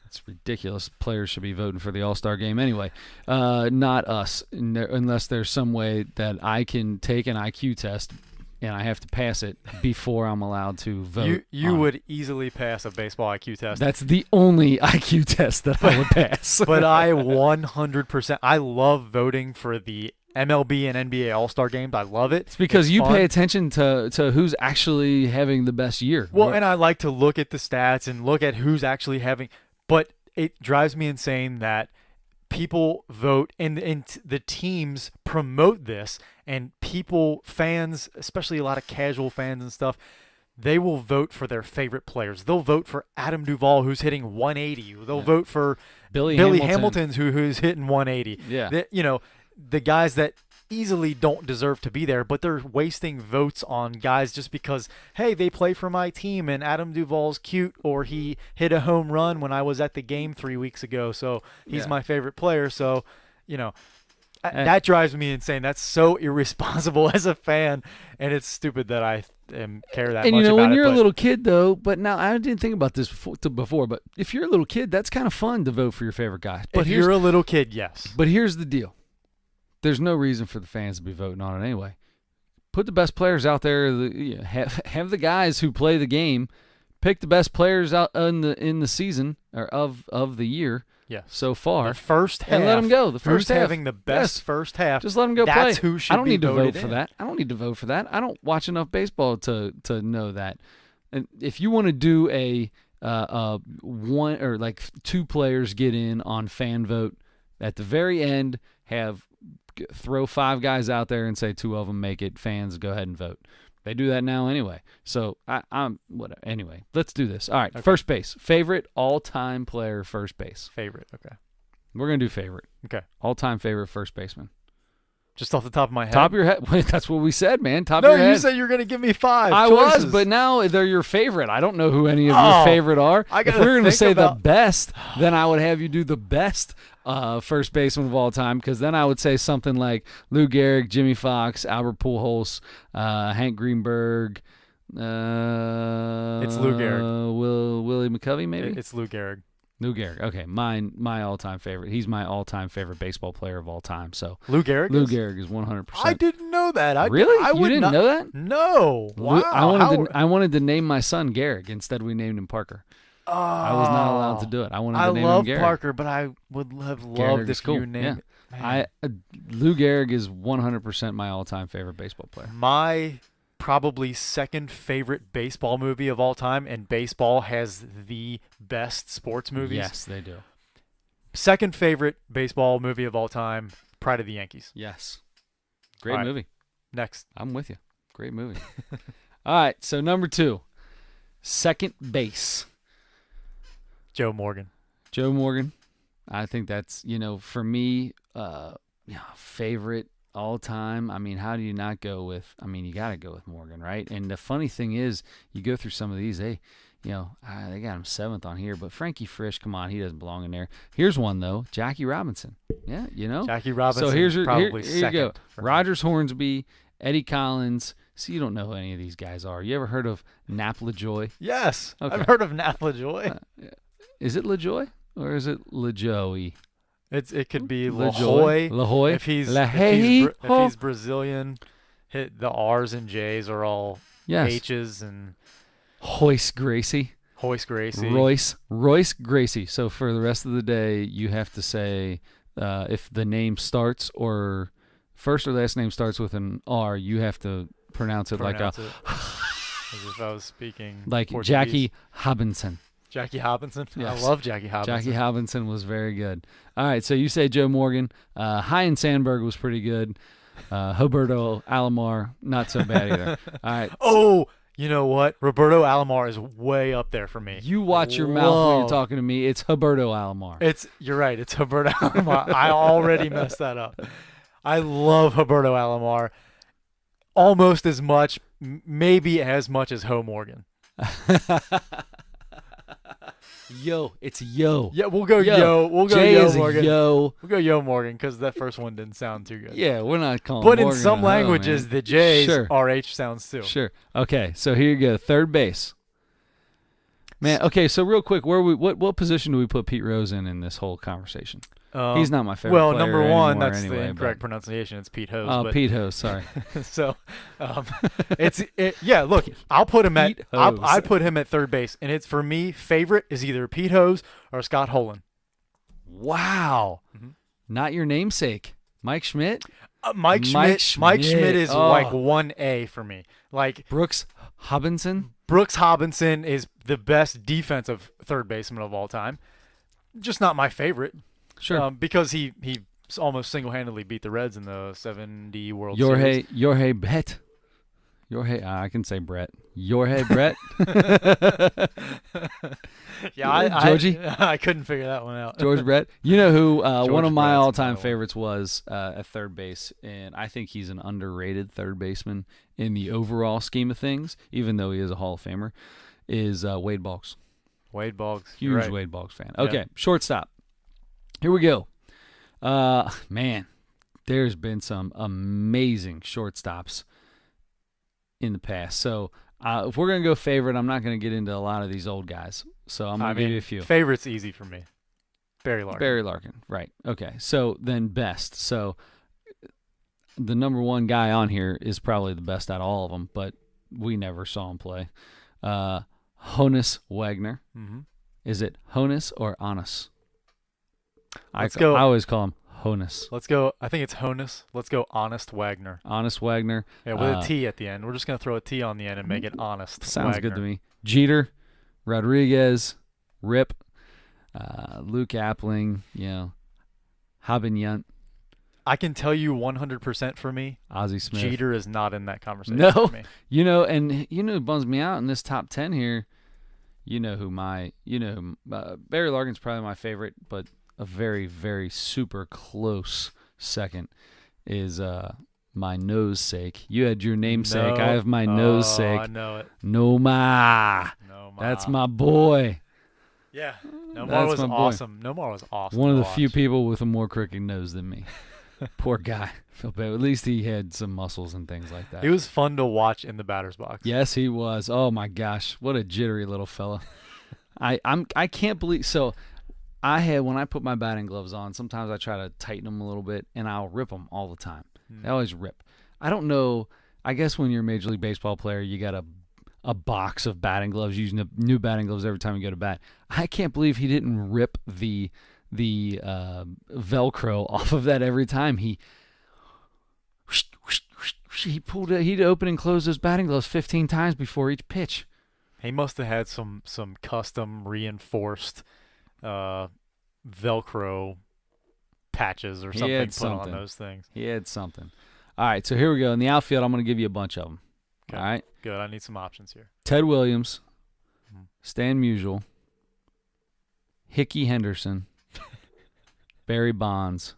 It's ridiculous. Players should be voting for the All-Star game anyway. Not us, unless there's some way that I can take an IQ test and I have to pass it before I'm allowed to vote. You would easily pass a baseball IQ test. That's the only IQ test that I would pass. But I 100%. I love voting for the MLB and NBA All-Star games. I love it. It's because you pay attention to who's actually having the best year. Well, and I like to look at the stats and look at who's actually having. But it drives me insane that people vote and the teams promote this, and fans, especially a lot of casual fans and stuff, they will vote for their favorite players. They'll vote for Adam Duvall, who's hitting 180. They'll vote for Billy Hamilton, who's hitting 180. Yeah. The guys that easily don't deserve to be there, but they're wasting votes on guys just because, hey, they play for my team and Adam Duvall's cute, or he hit a home run when I was at the game 3 weeks ago, so he's my favorite player. So, that drives me insane. That's so irresponsible as a fan, and it's stupid that I care that much about it. When you're a little kid, though, but now I didn't think about this before, but if you're a little kid, that's kind of fun to vote for your favorite guy. But if you're a little kid, yes. But here's the deal. There's no reason for the fans to be voting on it anyway. Put the best players out there. Have the guys who play the game pick the best players out in the season or of the year. Yeah. So far, the first half, and let them go. The first half, having the best first half. Just let them go play. That's who should I don't be need to vote in. for that. I don't need to vote for that. I don't watch enough baseball to know that. And if you want to do a one or like 2 players get in on fan vote at the very end, throw 5 guys out there and say 2 of them make it. Fans, go ahead and vote. They do that now anyway. So I'm whatever. Anyway, let's do this. All right, okay. First base. Favorite all-time player, first base. Favorite. Okay. We're gonna do favorite. Okay. All-time favorite first baseman. Just off the top of my head. Top of your head. Wait, that's what we said, man. Top of your head. No, you said you were going to give me 5 I choices. was, but now they're your favorite. I don't know who any of your favorite are. If we were going to say the best, then I would have you do the best first baseman of all time, because then I would say something like Lou Gehrig, Jimmy Foxx, Albert Pujols, Hank Greenberg. It's Lou Gehrig. Willie McCovey, maybe? It's Lou Gehrig. Lou Gehrig. Okay, my all-time favorite. He's my all-time favorite baseball player of all time. So Lou Gehrig. Lou Gehrig is 100%. I didn't know that. Really? You didn't know that? No. Wow. I wanted to name my son Gehrig. Instead, we named him Parker. Oh. I was not allowed to do it. I wanted to name him Gehrig. I love Parker, but I would have loved if you named it. Lou Gehrig is 100% my all-time favorite baseball player. My probably second favorite baseball movie of all time, and baseball has the best sports movies. Yes, they do. Second favorite baseball movie of all time, Pride of the Yankees. Yes. Great movie. Next. I'm with you. Great movie. All right, so number 2, second base. Joe Morgan. Joe Morgan. I think that's, for me, favorite all time. I mean, how do you not go with? I mean, you got to go with Morgan, right? And the funny thing is, you go through some of these. They got him 7th on here, but Frankie Frisch, come on, he doesn't belong in there. Here's one though, Jackie Robinson. Yeah, Jackie Robinson. So here's probably here you go. Rogers Hornsby, Eddie Collins. See, you don't know who any of these guys are. You ever heard of Nap LaJoy? Yes, okay. I've heard of Nap LaJoy. Is it LaJoy or is it LaJoy? It could be LaJoy. If he's Brazilian, the R's and J's are all H's, and Hoist Gracie. Hoist Gracie. Royce Gracie. So for the rest of the day, you have to say if the name starts or first or last name starts with an R, you have to pronounce it like As if I was speaking like Portuguese. Jackie Hobinson. Jackie Hobinson? Yes. I love Jackie Hobinson. Jackie Hobinson was very good. All right, so you say Joe Morgan. Hyan Sandberg was pretty good. Roberto Alomar, not so bad either. All right. Oh, you know what? Roberto Alomar is way up there for me. You watch your mouth when you're talking to me. It's Roberto Alomar. You're right. It's Roberto Alomar. I already messed that up. I love Roberto Alomar almost as much, maybe as much as Ho Morgan. Yo, it's Yo. Yeah, we'll go Yo. We'll go Jay Yo is Morgan. Yo. We'll go Yo Morgan because that first one didn't sound too good. Yeah, we're not calling. But Morgan in some a hoe, languages, man. the J's Sure. RH sounds too. Sure. Okay, so here you go. Third base. Man, okay, so real quick, what position do we put Pete Rose in this whole conversation? He's not my favorite player number one, anymore that's anyway, the incorrect but- pronunciation. It's Pete Hose. Oh, but, Pete Hose, sorry. So, yeah. Look, I'll put him Pete at. Hose. I put him at third base, and it's for me. Favorite is either Pete Hose or Scott Holen. Wow. Mhm. Not your namesake. Mike Schmidt? Mike Schmidt. Mike Schmidt is like 1A for me. Like Brooks Hobinson? Brooks Hobinson is the best defensive third baseman of all time. Just not my favorite. Sure. Because he almost single-handedly beat the Reds in the 70 World Series. Jorge Brett. I can say Brett. Jorge Brett. Yeah, Georgie? I couldn't figure that one out. George Brett. You know who one of my Brett's all-time another one. favorites was at third base, and I think he's an underrated third baseman in the overall scheme of things, even though he is a Hall of Famer, is Wade Boggs. Wade Boggs. Huge Right. Wade Boggs fan. Yeah. Okay, shortstop. Here we go. Man, there's been some amazing shortstops in the past. So if we're going to go favorite, I'm not going to get into a lot of these old guys. So I'm going to give you a few. Favorite's easy for me. Barry Larkin. Barry Larkin, right. Okay, so then best. So the number one guy on here is probably the best out of all of them, but we never saw him play. Honus Wagner. Mm-hmm. Is it Honus or Honus? I Let's go. always call him Honus. Let's go. I think it's Honus. Let's go Honest Wagner. Honest Wagner. Yeah, with a T at the end. We're just going to throw a T on the end and make it Honest Sounds Wagner. good to me. Jeter, Rodriguez, Rip, Luke Appling, Hobin Yunt, I can tell you 100% for me, Ozzie Smith. Jeter is not in that conversation No. for me. And who bums me out in this top 10 here? Barry Larkin's probably my favorite, but a very, very super close second is my nose sake. You had your namesake. No. I have my nose sake. I know it. Nomar. No, That's my boy. Yeah. Nomar That's was my boy. awesome. Nomar was awesome. One of to the few watch. people with a more crooked nose than me. Poor guy. Feel bad. At least he had some muscles and things like that. He was fun to watch in the batter's box. Yes, he was. Oh my gosh, what a jittery little fella. I can't believe. So when I put my batting gloves on, sometimes I try to tighten them a little bit, and I'll rip them all the time. They always rip. I don't know. I guess when you're a Major League Baseball player, you got a box of batting gloves, using new batting gloves every time you go to bat. I can't believe he didn't rip the Velcro off of that every time. He'd open and close those batting gloves 15 times before each pitch. He must have had some custom reinforced Velcro patches or something put on those things. He had something. All right, so here we go. In the outfield, I'm going to give you a bunch of them. Okay. All right? Good. I need some options here. Ted Williams, Mhm. Stan Musial, Hickey Henderson, Barry Bonds,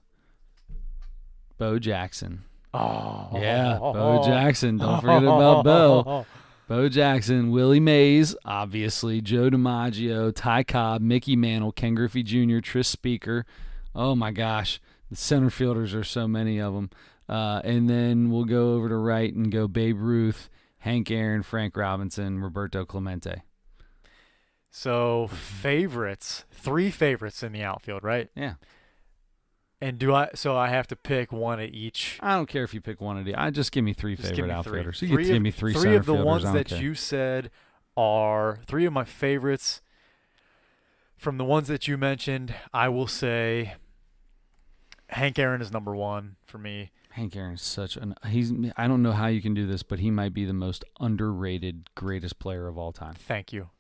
Bo Jackson. Oh. Yeah, Bo Jackson. Don't forget about Bo. Bo Jackson, Willie Mays, obviously, Joe DiMaggio, Ty Cobb, Mickey Mantle, Ken Griffey Jr., Tris Speaker. Oh, my gosh. The center fielders are so many of them. And then we'll go over to right and go Babe Ruth, Hank Aaron, Frank Robinson, Roberto Clemente. So favorites, 3 favorites in the outfield, right? Yeah. And so I have to pick one at each. I don't care if you pick one of the. Just give me 3 Just favorite give me outfielders. three. You get to give me 3 Three center of the fielders. ones I don't that care. you said are three of my favorites. From the ones that you mentioned, I will say Hank Aaron is number one for me. Hank Aaron's such an I don't know how you can do this, but he might be the most underrated greatest player of all time. Thank you.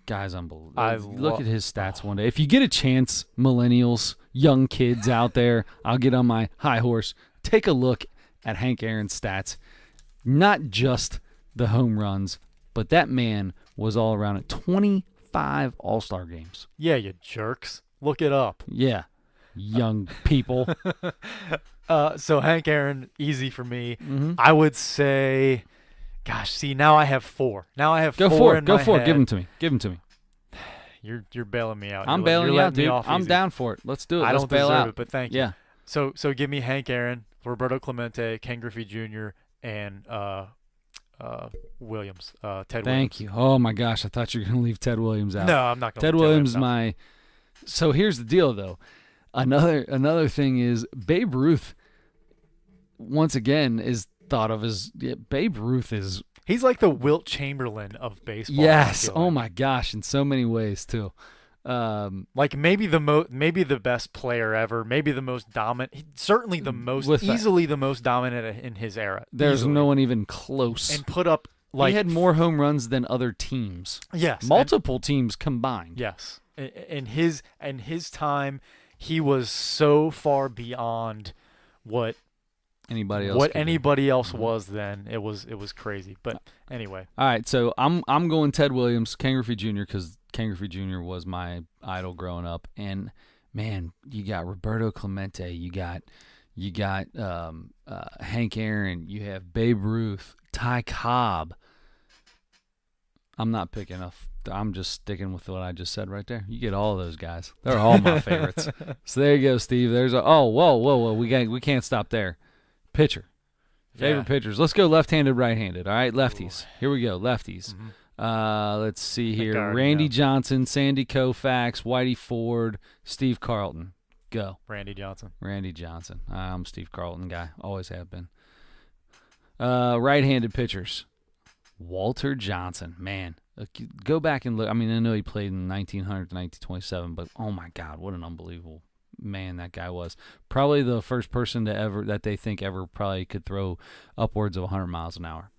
Guy's unbelievable. Look at his stats one day. If you get a chance, millennials, young kids out there, I'll get on my high horse. Take a look at Hank Aaron's stats. Not just the home runs, but that man was all around it. 25 All-Star games. Yeah, you jerks. Look it up. Yeah, young people. So Hank Aaron, easy for me. Mm-hmm. I would say, gosh, see, now I have four. Now I have Go four for it. in Go my for it. head. Give them to me. Give them to me. You're bailing me out. I'm You're bailing you letting out, me dude. off I'm easy. down for it. Let's do it. I Let's don't bail deserve out. it, but thank you. Yeah. So give me Hank Aaron, Roberto Clemente, Ken Griffey Jr., and Williams, Ted Williams. Thank you. Oh my gosh, I thought you were going to leave Ted Williams out. No, I'm not going to. Ted Williams is my. So here's the deal, though. Another thing is Babe Ruth. Once again, is thought of as Babe Ruth is. He's like the Wilt Chamberlain of baseball. Yes. Oh my gosh, in so many ways too. Like maybe the best player ever, maybe the most dominant, certainly the most easily the most dominant in his era. There's easily. no one even close. And put up like he had more home runs than other teams. Yes, multiple teams combined. Yes, in his time, he was so far beyond what anybody else was then. It was crazy. But anyway. All right, so I'm going Ted Williams, Ken Griffey Jr. because Ken Griffey Jr. was my idol growing up, and man, you got Roberto Clemente, you got Hank Aaron, you have Babe Ruth, Ty Cobb. I'm not picking enough. I'm just sticking with what I just said right there. You get all of those guys. They're all my favorites. So there you go, Steve. There's whoa. We can't stop there. Pitcher. Favorite pitchers. Let's go left-handed, right-handed. All right, lefties. Here we go, lefties. Mm-hmm. Let's see here. Randy Johnson, Sandy Koufax, Whitey Ford, Steve Carlton. Go. Randy Johnson. I'm a Steve Carlton guy. Always have been. Right-handed pitchers. Walter Johnson. Man, go back and look. I mean, I know he played in 1900 to 1927, but oh my God, what an unbelievable man that guy was. Probably the first person that they think ever probably could throw upwards of 100 miles an hour.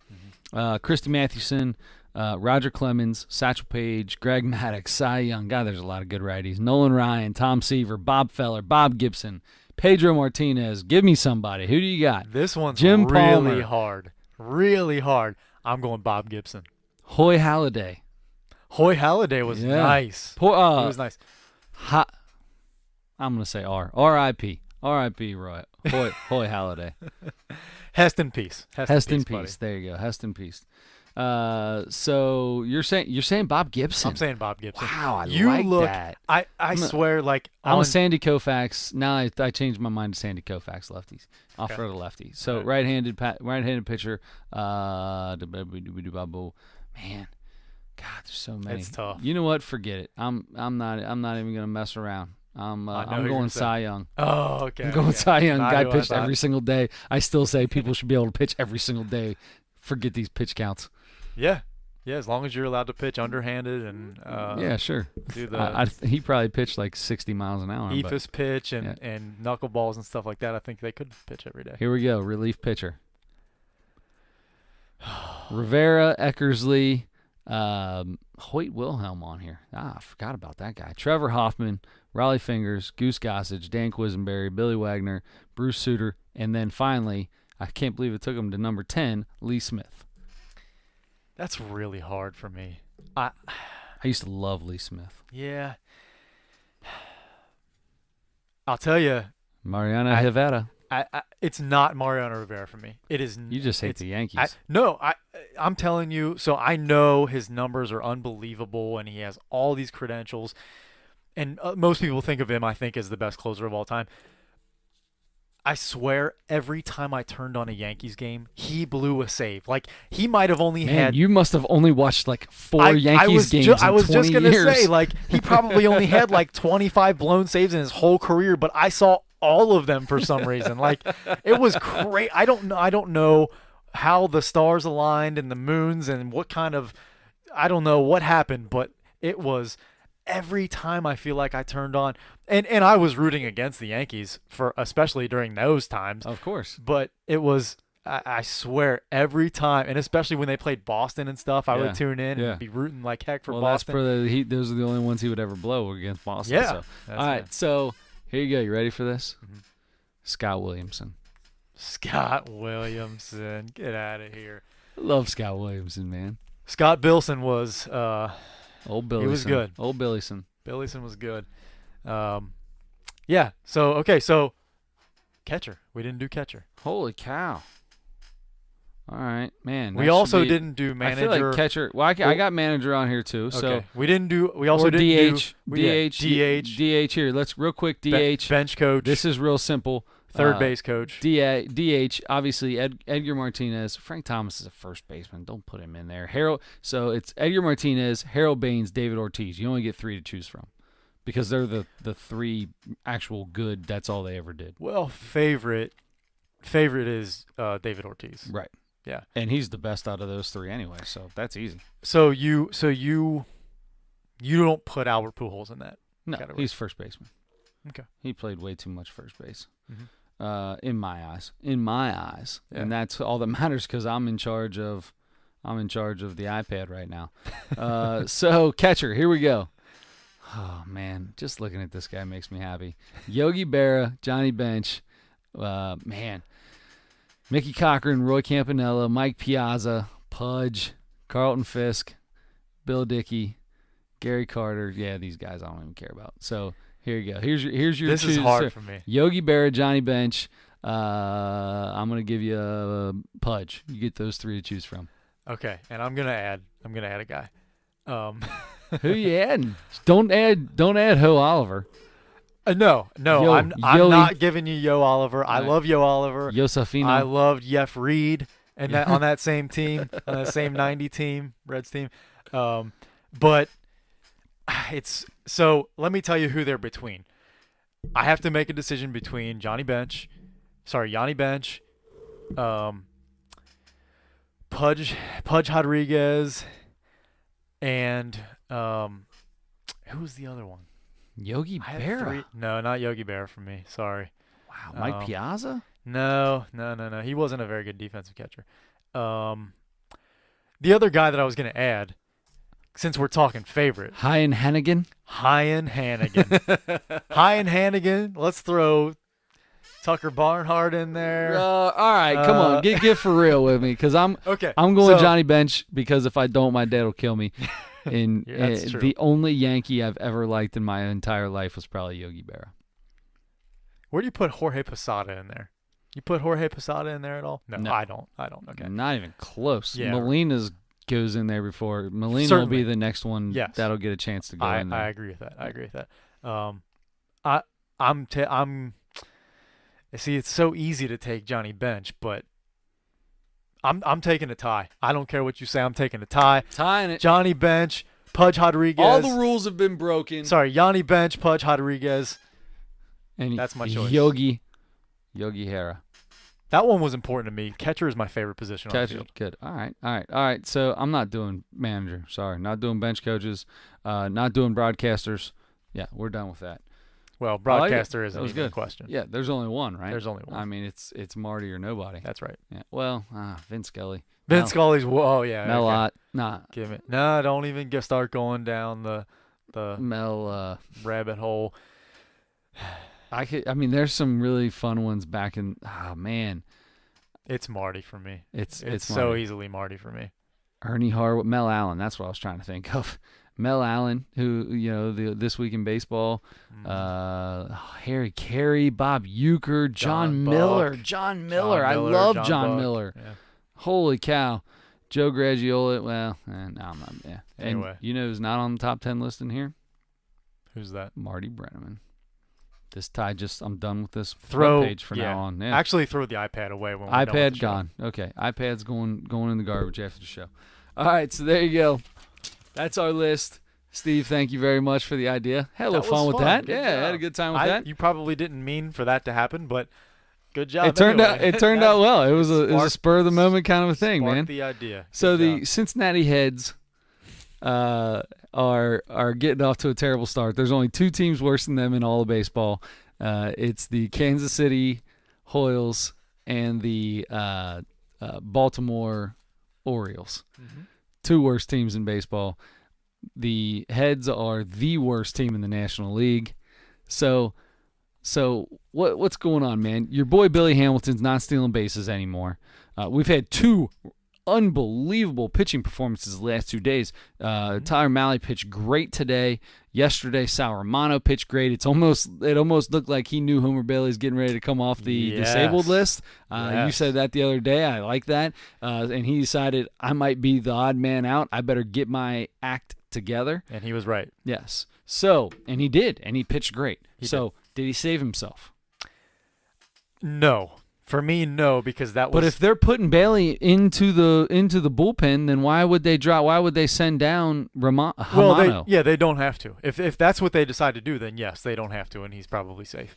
Mm-hmm. Christy Mathewson, Roger Clemens, Satchel Paige, Greg Maddux, Cy Young. God, there's a lot of good righties. Nolan Ryan, Tom Seaver, Bob Feller, Bob Gibson, Pedro Martinez. Give me somebody. Who do you got? This one's Jim really Palmer. hard. Really hard. I'm going Bob Gibson. Hoy Halladay. Hoy Halladay was nice. He was nice. I'm going to say R.I.P. R.I.P. Roy. Hoy Halladay. Heston Peace. Heston Peace. There you go. Heston Peace. So you're saying Bob Gibson? I'm saying Bob Gibson. Wow, I like that. I swear, like I'm a Sandy Koufax. Now I changed my mind to Sandy Koufax lefties. I'll throw the lefties. So right-handed pitcher. Man, God, there's so many. It's tough. You know what? Forget it. I'm not even gonna mess around. I'm going Cy Young. Oh, okay. I'm going Cy Young. Not Guy who I pitched thought. every single day. I still say people should be able to pitch every single day. Forget these pitch counts. Yeah, as long as you're allowed to pitch underhanded and yeah, sure. Do the he probably pitched like 60 miles an hour. eephus pitch and knuckleballs and stuff like that. I think they could pitch every day. Here we go. Relief pitcher. Rivera, Eckersley, Hoyt Wilhelm on here. I forgot about that guy. Trevor Hoffman, Raleigh Fingers, Goose Gossage, Dan Quisenberry, Billy Wagner, Bruce Sutter, and then finally, I can't believe it took him to number 10, Lee Smith. That's really hard for me. I used to love Lee Smith. Yeah. I'll tell you. Mariano Rivera. It's not Mariano Rivera for me. It is. You just hate the Yankees. I'm telling you. So I know his numbers are unbelievable, and he has all these credentials. And most people think of him, I think, as the best closer of all time. I swear, every time I turned on a Yankees game, he blew a save. Like, he might have only had... You must have only watched, like, four Yankees games in 20 years. I was just going to say, like, he probably only had, like, 25 blown saves in his whole career, but I saw all of them for some reason. Like, it was great. I don't know how the stars aligned and the moons and what kind of I don't know what happened, but it was every time I feel like I turned on, and I was rooting against the Yankees for especially during those times. Of course. But it was, I swear, every time, and especially when they played Boston and stuff, I would tune in and be rooting like heck for Boston. Well, that's for the Heat. Those are the only ones he would ever blow against Boston. Yeah. So. All right, so here you go. You ready for this? Mm-hmm. Scott Williamson. Scott Williamson, get out of here. I love Scott Williamson, man. Scott Billson was old Billyson. He was good. Old Billyson. Billyson was good. Yeah. So catcher. We didn't do catcher. Holy cow. All right, man. We also didn't do manager. I feel like catcher. Well, I got manager on here too. So okay. We didn't do. We also didn't DH. do DH here. Let's real quick. DH. Bench coach. This is real simple. Third base coach. DH. Obviously, Edgar Martinez. Frank Thomas is a first baseman. Don't put him in there. Harold. So it's Edgar Martinez, Harold Baines, David Ortiz. You only get 3 to choose from, because they're the 3 actual good. That's all they ever did. Well, favorite is David Ortiz. Right. Yeah. And he's the best out of those 3 anyway, so that's easy. So you don't put Albert Pujols in that category. He's first baseman. Okay. He played way too much first base. Mm-hmm. In my eyes. Yeah. And that's all that matters, because I'm in charge of the iPad right now. So catcher, here we go. Oh man, just looking at this guy makes me happy. Yogi Berra, Johnny Bench, man. Mickey Cochran, Roy Campanella, Mike Piazza, Pudge, Carlton Fisk, Bill Dickey, Gary Carter. Yeah, these guys I don't even care about. So here you go. Here's your. This is hard for me. Yogi Berra, Johnny Bench. I'm gonna give you a Pudge. You get those 3 to choose from. Okay, and I'm gonna add a guy. Who you adding? Don't add Ho Oliver. No, I'm not giving you Yo Oliver. I love Yo Oliver. Yosefino. I loved Jeff Reed and that on that same team, on that same 90 team, Reds team. But it's so. Let me tell you who they're between. I have to make a decision between Yanni Bench, Pudge Rodriguez, and who's the other one? Yogi Berra. No, not Yogi Berra for me. Sorry. Wow, Mike Piazza? No. He wasn't a very good defensive catcher. The other guy that I was going to add, since we're talking favorite. Hyan Hannigan. Let's throw Tucker Barnhart in there. All right, come on. Get for real with me, because I'm going Johnny Bench, because if I don't, my dad will kill me. And the only Yankee I've ever liked in my entire life was probably Yogi Berra. Where do you put Jorge Posada in there? You put Jorge Posada in there at all? No. I don't. Okay. Not even close. Yeah. Molina's goes in there before. Molina Certainly. will be the next one that'll get a chance to go in there. I agree with that. See, it's so easy to take Johnny Bench, but I'm taking a tie. I don't care what you say. I'm taking a tie. Tying it. Johnny Bench, Pudge Rodriguez. All the rules have been broken. Sorry, Yanni Bench, Pudge Rodriguez. And that's my choice. Yogi Berra. That one was important to me. Catcher is my favorite position on the field. Good. All right. So I'm not doing manager. Sorry, not doing bench coaches. Not doing broadcasters. Yeah, we're done with that. Well, broadcaster isn't even a question. Yeah, there's only one, right? There's only one. I mean, it's Marty or nobody. That's right. Yeah. Well, Vince Scully. Scully's. Oh yeah. Mel Ott. Okay. Nah. Give it. No, don't even start going down the Mel rabbit hole. I there's some really fun ones back in. Oh man. It's Marty for me. It's so easily Marty for me. Ernie Harwood, Mel Allen. That's what I was trying to think of. Mel Allen, who the This Week in Baseball, Harry Carey, Bob Uecker, John Miller. I love John Miller. Yeah. Holy cow, Joe Graggiola. Well, no, I'm not. Yeah. Anyway, and you know who's not on the top 10 list in here? Who's that? Marty Brennaman. This tie I'm done with this page from now on. Yeah. Actually, throw the iPad away when we're iPad done with the gone. Okay, iPad's going in the garbage after the show. All right, so there you go. That's our list. Steve, thank you very much for the idea. Had a little fun with that. Good job. I had a good time with that. You probably didn't mean for that to happen, but good job. It turned out well. It was a spur of the moment kind of a thing, man. The idea. So the Cincinnati Reds are getting off to a terrible start. There's only 2 teams worse than them in all of baseball. It's the Kansas City Royals and the Baltimore Orioles. Mm-hmm. 2 worst teams in baseball. The Heads are the worst team in the National League. So what's going on, man? Your boy Billy Hamilton's not stealing bases anymore. We've had 2 unbelievable pitching performances the last 2 days. Tyler Mahle pitched great today. Yesterday, Sal Romano pitched great. It almost looked like he knew Homer Bailey's getting ready to come off the disabled list. You said that the other day. I like that. And he decided, I might be the odd man out. I better get my act together. And he was right. Yes. So, and he did, and he pitched great. Did he save himself? No. For me, no, because that was. But if they're putting Bailey into the bullpen, then why would they drop? Why would they send down Hamano? Well, they don't have to. If that's what they decide to do, then yes, they don't have to, and he's probably safe.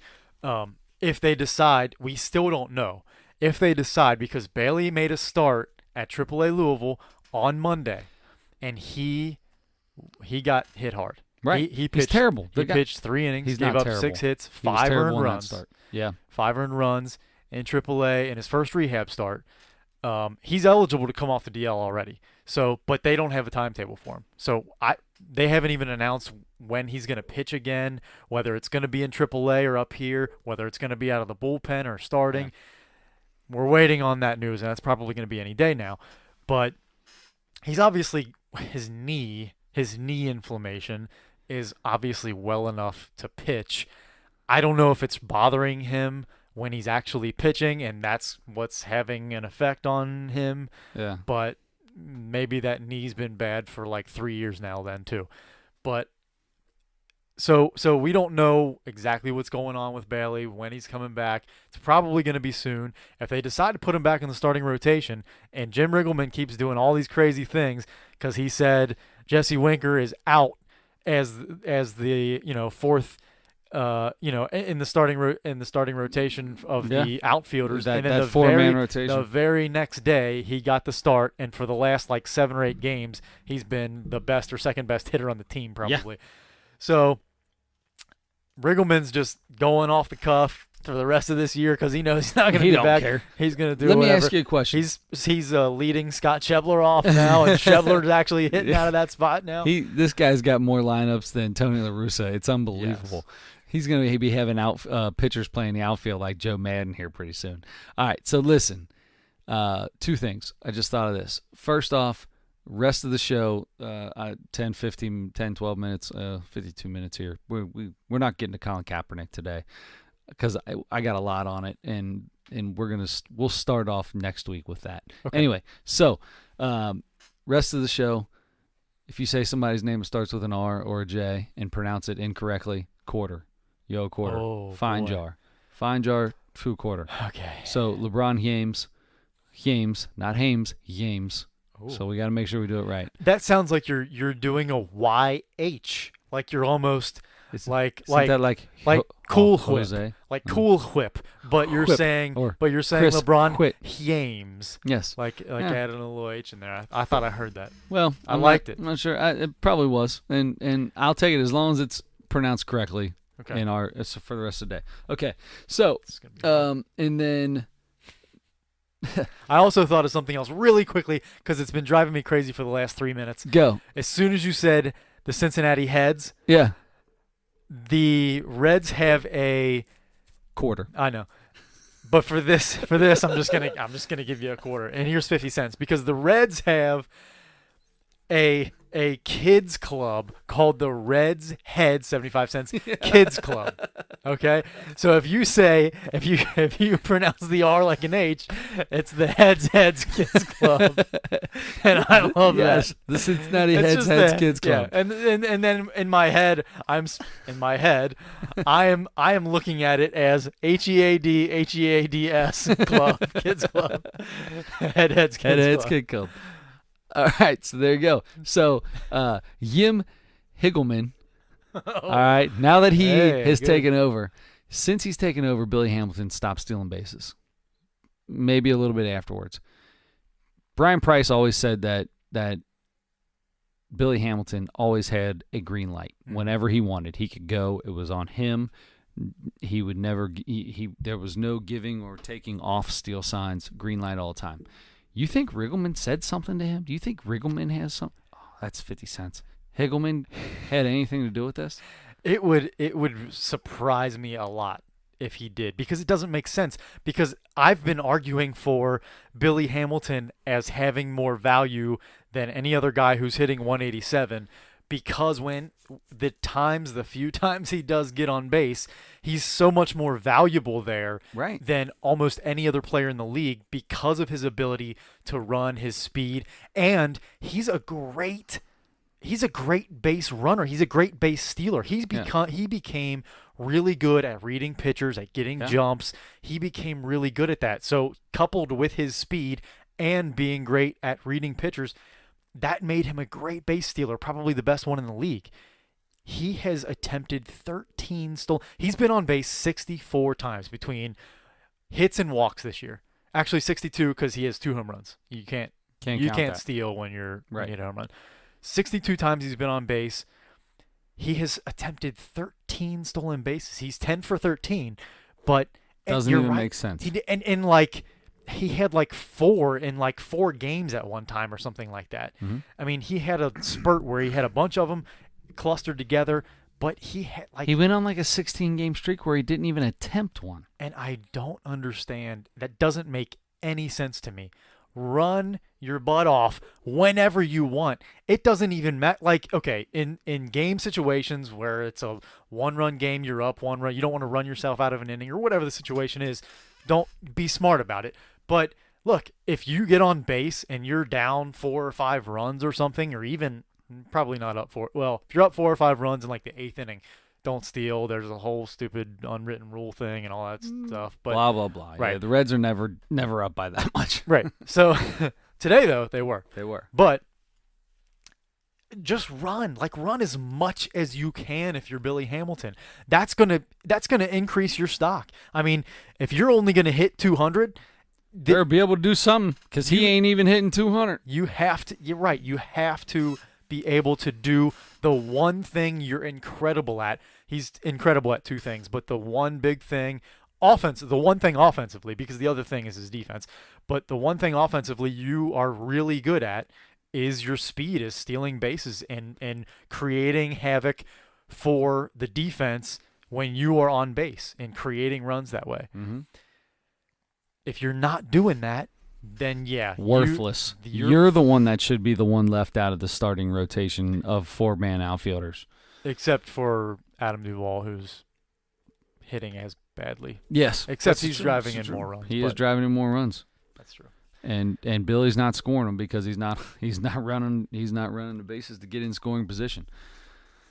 If they decide, we still don't know. If they decide, because Bailey made a start at AAA Louisville on Monday, and he got hit hard. Right, he pitched, he's terrible. He pitched 3 innings, he's gave not up terrible. 6 hits, He was 5 terrible earned on that runs. start. Yeah, 5 earned runs in AAA in his first rehab start. He's eligible to come off the DL already. So, but they don't have a timetable for him. So they haven't even announced when he's going to pitch again, whether it's going to be in AAA or up here, whether it's going to be out of the bullpen or starting. Yeah. We're waiting on that news, and that's probably going to be any day now. But he's obviously his knee inflammation is obviously well enough to pitch. I don't know if it's bothering him when he's actually pitching, and that's what's having an effect on him. Yeah. But maybe that knee's been bad for like 3 years now then too. But so we don't know exactly what's going on with Bailey, when he's coming back. It's probably going to be soon. If they decide to put him back in the starting rotation, and Jim Riggleman keeps doing all these crazy things because he said Jesse Winker is out as the fourth in the starting rotation of the outfielders, and then that 4-man rotation. The very next day he got the start, and for the last like 7 or 8 games he's been the best or second best hitter on the team probably. Yeah. So Riggleman's just going off the cuff for the rest of this year because he knows he's not going to be back. Care. He's going to do. Let whatever. me ask you a question. He's leading Scott Schebler off now, and Schebler's actually hitting out of that spot now. This guy's got more lineups than Tony La Russa. It's unbelievable. Yes. He's going to be having pitchers playing the outfield like Joe Madden here pretty soon. All right, so listen, 2 things. I just thought of this. First off, rest of the show, 10, 15, 10, 12 minutes, 52 minutes here. We're not getting to Colin Kaepernick today because I got a lot on it, and we'll start off next week with that. Okay. Anyway, so rest of the show, if you say somebody's name starts with an R or a J and pronounce it incorrectly, quarter. Yo, quarter. Oh, Fine jar. Fine jar, true quarter. Okay. So LeBron James, not Hames, James. Ooh. So we got to make sure we do it right. That sounds like you're doing a YH. Like you're almost like Cool Whip. Like Cool Whip. But you're saying LeBron James. Yes. Like adding a little H in there. I thought I heard that. Well, I liked it. I'm not sure. It probably was. And I'll take it as long as it's pronounced correctly. Okay. For the rest of the day. Okay. So, and then I also thought of something else really quickly because it's been driving me crazy for the last 3 minutes. Go. As soon as you said the Cincinnati Heads, yeah, the Reds have a quarter. I know, but for this, I'm just gonna give you a quarter, and here's 50 cents because the Reds have a kids club called the Reds Head 75 cents kids club. Okay, so if you pronounce the R like an H, it's the Heads Kids Club, and I love that. The Cincinnati Heads Kids Club. Yeah, and then in my head I am looking at it as HEADS Club Kids Club. Heads Kid Club. All right, so there you go. So, Jim Higelman, all right, now that he has taken over, since he's taken over, Billy Hamilton stopped stealing bases. Maybe a little bit afterwards. Brian Price always said that Billy Hamilton always had a green light. Mm. Whenever he wanted, he could go. It was on him. He would never. There was no giving or taking off steal signs. Green light all the time. You think Riggleman said something to him? Do you think Riggleman has some? Oh, that's 50 cents. Higgleman had anything to do with this? It would surprise me a lot if he did, because it doesn't make sense. Because I've been arguing for Billy Hamilton as having more value than any other guy who's hitting 187, because the few times he does get on base, he's so much more valuable there Right. than almost any other player in the league because of his ability to run, his speed, and he's a great base runner. He's a great base stealer. He became really good at reading pitchers, at getting jumps. He became really good at that. So coupled with his speed and being great at reading pitchers, that made him a great base stealer, probably the best one in the league. He has attempted 13 stolen. He's been on base 64 times between hits and walks this year. Actually 62 because he has 2 home runs. You can't steal when you hit a home run. 62 times he's been on base. He has attempted 13 stolen bases. He's 10 for 13, but doesn't even make sense. He had like 4 in like 4 games at one time or something like that. Mm-hmm. I mean, he had a spurt where he had a bunch of them clustered together, but he went on like a 16-game streak where he didn't even attempt one. And I don't understand. That doesn't make any sense to me. Run your butt off whenever you want. It doesn't even matter. Like, okay, in game situations where it's a 1-run game, you're up 1 run, you don't want to run yourself out of an inning or whatever the situation is. Don't be smart about it. But look, if you get on base and you're down 4 or 5 runs or something, or even probably not up 4. Well, if you're up 4 or 5 runs in like the 8th inning, don't steal. There's a whole stupid unwritten rule thing and all that stuff. But blah blah blah. Right. Yeah, the Reds are never up by that much. Right. So today though they were. But just run. Like, run as much as you can if you're Billy Hamilton. That's gonna increase your stock. I mean, if you're only gonna hit 200, better be able to do something, because he ain't even hitting 200. You have to. You're right. You have to be able to do the one thing you're incredible at. He's incredible at 2 things, but the one big thing, the one thing offensively, because the other thing is his defense, but the one thing offensively you are really good at is your speed, is stealing bases and creating havoc for the defense when you are on base and creating runs that way. Mm-hmm. If you're not doing that, then worthless. You're the one that should be the one left out of the starting rotation of 4-man outfielders. Except for Adam Duvall, who's hitting as badly. Yes. Except he's driving in more runs. He is driving in more runs. That's true. And Billy's not scoring them because he's not running the bases to get in scoring position.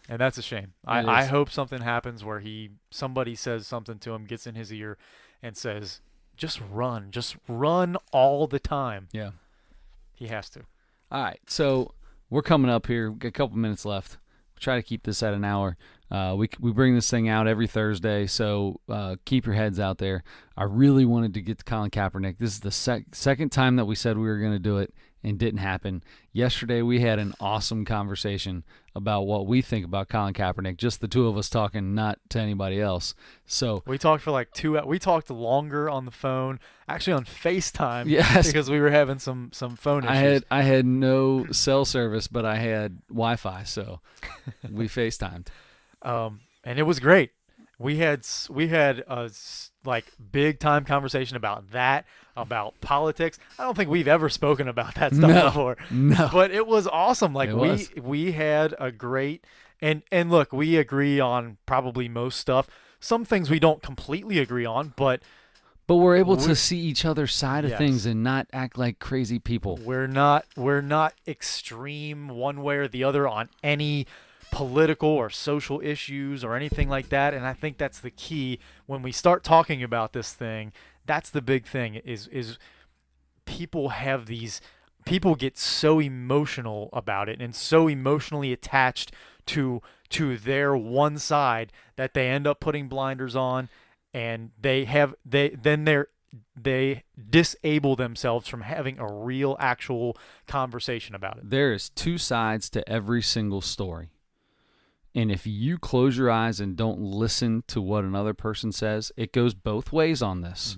And that's a shame. I hope something happens where somebody says something to him, gets in his ear, and says, just run all the time. Yeah. He has to. All right. So we're coming up here. We've got a couple minutes left. We'll try to keep this at an hour. We bring this thing out every Thursday, so keep your heads out there. I really wanted to get to Colin Kaepernick. This is the second time that we said we were going to do it and didn't happen. Yesterday we had an awesome conversation about what we think about Colin Kaepernick, just the two of us talking, not to anybody else. So we talked for like 2 hours. We talked longer on the phone, actually on FaceTime, yes, because we were having some phone issues. I had no cell service, but I had Wi-Fi, so we FaceTimed. And it was great. We had a big time conversation about that, about politics. I don't think we've ever spoken about that stuff before. No. But it was awesome. Like, we had a great and look, we agree on probably most stuff. Some things we don't completely agree on, but we're able to see each other's side of things and not act like crazy people. We're not extreme one way or the other on any political or social issues or anything like that, and I think that's the key when we start talking about this thing. That's the big thing is people get so emotional about it and so emotionally attached to their one side that they end up putting blinders on, and they're they disable themselves from having a real, actual conversation about it. There is two sides to every single story. And if you close your eyes and don't listen to what another person says, it goes both ways on this.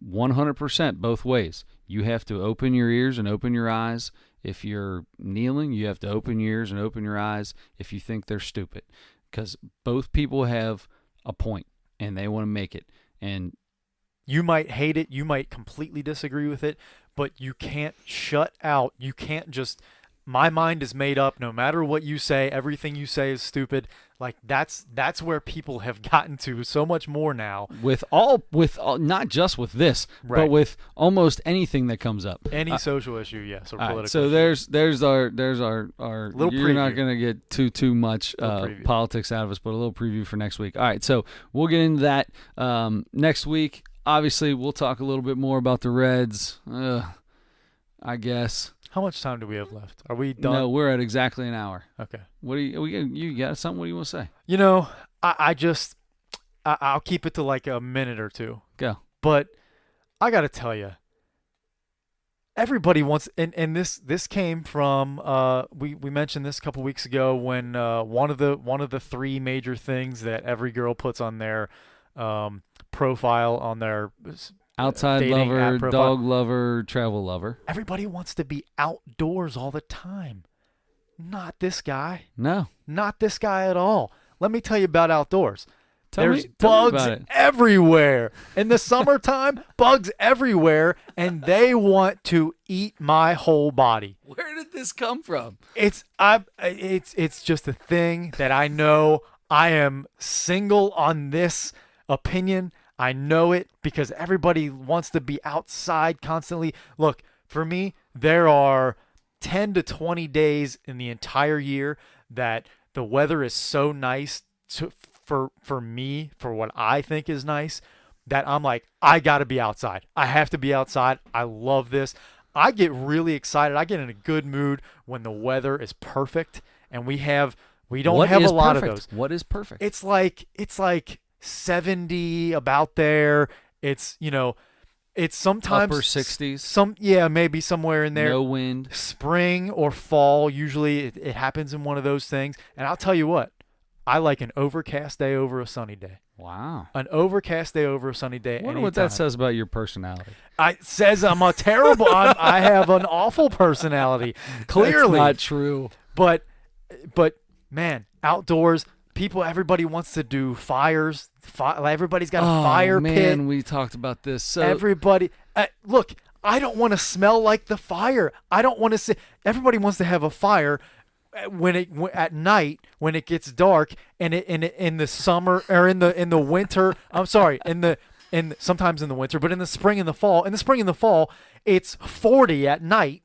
100% both ways. You have to open your ears and open your eyes. If you're kneeling, you have to open your ears and open your eyes if you think they're stupid. Because both people have a point, and they want to make it. And you might hate it. You might completely disagree with it. But you can't shut out. You can't just... My mind is made up. No matter what you say, everything you say is stupid. Like that's where people have gotten to so much more now. With all, not just with this, but with almost anything that comes up. Any social issue, yes, or political. Right, so issue. there's our little you're preview. Not gonna get too much politics out of us, but a little preview for next week. All right, so we'll get into that next week. Obviously, we'll talk a little bit more about the Reds. I guess. How much time do we have left? Are we done? No, we're at exactly an hour. Okay. What do you got something? What do you want to say? You know, I'll keep it to like a minute or two. Go. But I got to tell you, everybody wants, and this came from we mentioned this a couple weeks ago when one of the three major things that every girl puts on their profile on their outside lover, dog lover, travel lover. Everybody wants to be outdoors all the time. Not this guy. No. Not this guy at all. Let me tell you about outdoors. There's bugs everywhere. In the summertime, bugs everywhere, and they want to eat my whole body. Where did this come from? It's just a thing that I know. I am single on this opinion. I know it because everybody wants to be outside constantly. Look, for me, there are 10 to 20 days in the entire year that the weather is so nice for me, for what I think is nice, that I'm like, I got to be outside. I have to be outside. I love this. I get really excited. I get in a good mood when the weather is perfect, and we don't have a lot of those. What is perfect? It's like 70 about there. It's, it's sometimes upper 60s. Maybe somewhere in there. No wind. Spring or fall, usually it happens in one of those things. And I'll tell you what, I like an overcast day over a sunny day. Wow. An overcast day over a sunny day. I wonder what that says about your personality. It says I'm a terrible, I have an awful personality. Clearly. That's not true. But man, outdoors, everybody wants to do fires. Everybody's got a fire pit. Man, we talked about this. So everybody, look, I don't want to smell like the fire. I don't want to see. Everybody wants to have a fire at night when it gets dark, and in the summer or in the winter. I'm sorry, sometimes in the winter, but in the spring and the fall. In the spring and the fall, it's 40 at night.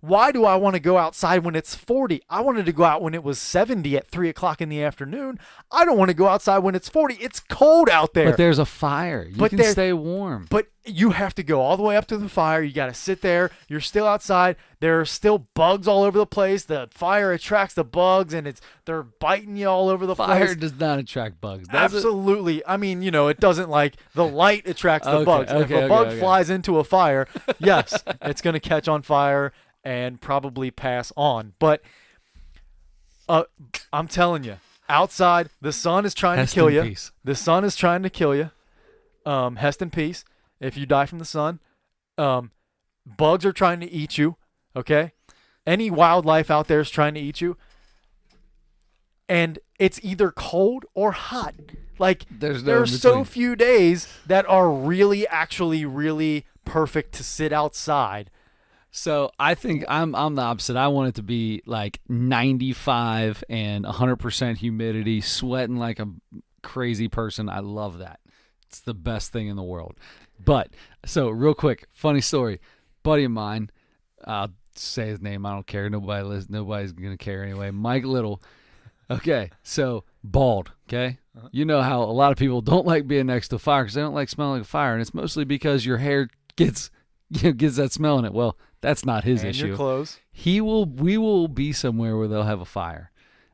Why do I want to go outside when it's 40? I wanted to go out when it was 70 at 3 o'clock in the afternoon. I don't want to go outside when it's 40. It's cold out there. But there's a fire. You can stay warm. But you have to go all the way up to the fire. You got to sit there. You're still outside. There are still bugs all over the place. The fire attracts the bugs, and they're biting you all over the place. Fire does not attract bugs, does Absolutely. It? I mean, it doesn't like the light attracts the bugs. If a bug flies into a fire, yes, it's going to catch on fire and probably pass on. But I'm telling you, outside, the sun is trying to kill you. Peace. The sun is trying to kill you. Hest in peace. If you die from the sun, bugs are trying to eat you. Okay, any wildlife out there is trying to eat you, and it's either cold or hot. Like there are so few days that are actually really perfect to sit outside. So I think I'm the opposite. I want it to be like 95 and 100% humidity, sweating like a crazy person. I love that. It's the best thing in the world. But so real quick, funny story. Buddy of mine, I'll say his name. I don't care. Nobody's gonna care anyway. Mike Little. Okay, so bald. Okay, You know how a lot of people don't like being next to a fire because they don't like smelling like a fire, and it's mostly because your hair gets that smell in it. Well, that's not his issue. Your clothes. We will be somewhere where they'll have a fire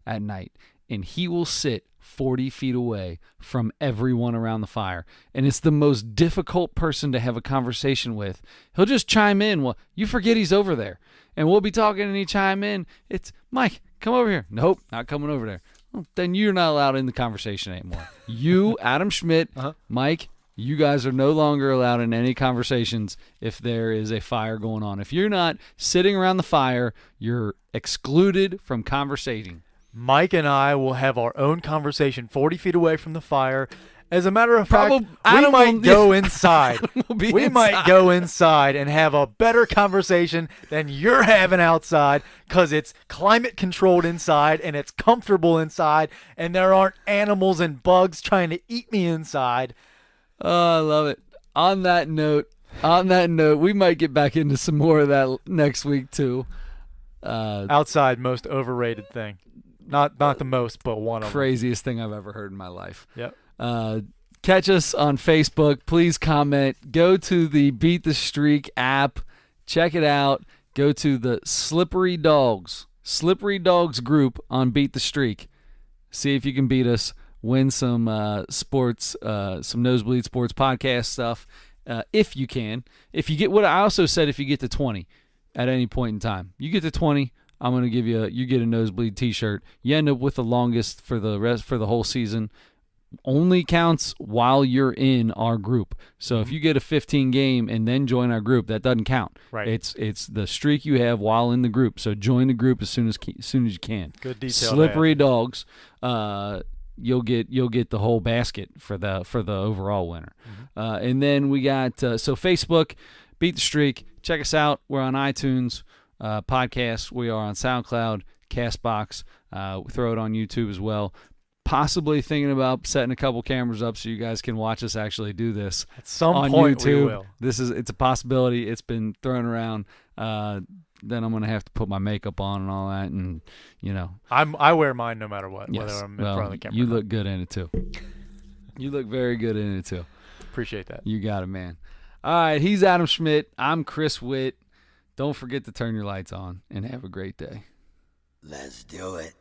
at night, and he will sit 40 feet away from everyone around the fire. And it's the most difficult person to have a conversation with. He'll just chime in. Well, you forget he's over there. And we'll be talking and he chime in. It's, Mike, come over here. Nope, not coming over there. Well, then you're not allowed in the conversation anymore. You, Adam Schmidt, Mike, you guys are no longer allowed in any conversations if there is a fire going on. If you're not sitting around the fire, you're excluded from conversating. Mike and I will have our own conversation 40 feet away from the fire. As a matter of fact, we might go inside. We might go inside and have a better conversation than you're having outside because it's climate controlled inside and it's comfortable inside and there aren't animals and bugs trying to eat me inside. Oh, I love it. On that note, we might get back into some more of that next week too. Outside, most overrated thing. Not the most, but one of them. Craziest thing I've ever heard in my life. Yep. Catch us on Facebook. Please comment. Go to the Beat the Streak app. Check it out. Go to the Slippery Dogs group on Beat the Streak. See if you can beat us. Win some sports, some Nosebleed Sports podcast stuff, if you can. If you get what I also said, if you get to 20 at any point in time, you get to 20. I'm gonna give you get a Nosebleed T-shirt. You end up with the longest for the whole season. Only counts while you're in our group. So if you get a 15 game and then join our group, that doesn't count. Right. It's the streak you have while in the group. So join the group as soon as you can. Good detail. Slippery Dogs. You'll get the whole basket for the overall winner. And then we got so Facebook, Beat the Streak. Check us out. We're on iTunes podcasts. We are on SoundCloud, Castbox. We throw it on YouTube as well. Possibly thinking about setting a couple cameras up so you guys can watch us actually do this at some on point. YouTube. We will. It's a possibility. It's been thrown around. Then I'm gonna have to put my makeup on and all that, and I wear mine no matter what, yes. whether I'm in front of the camera. You look good in it too. You look very good in it too. Appreciate that. You got it, man. All right, he's Adam Schmidt. I'm Chris Witt. Don't forget to turn your lights on and have a great day. Let's do it.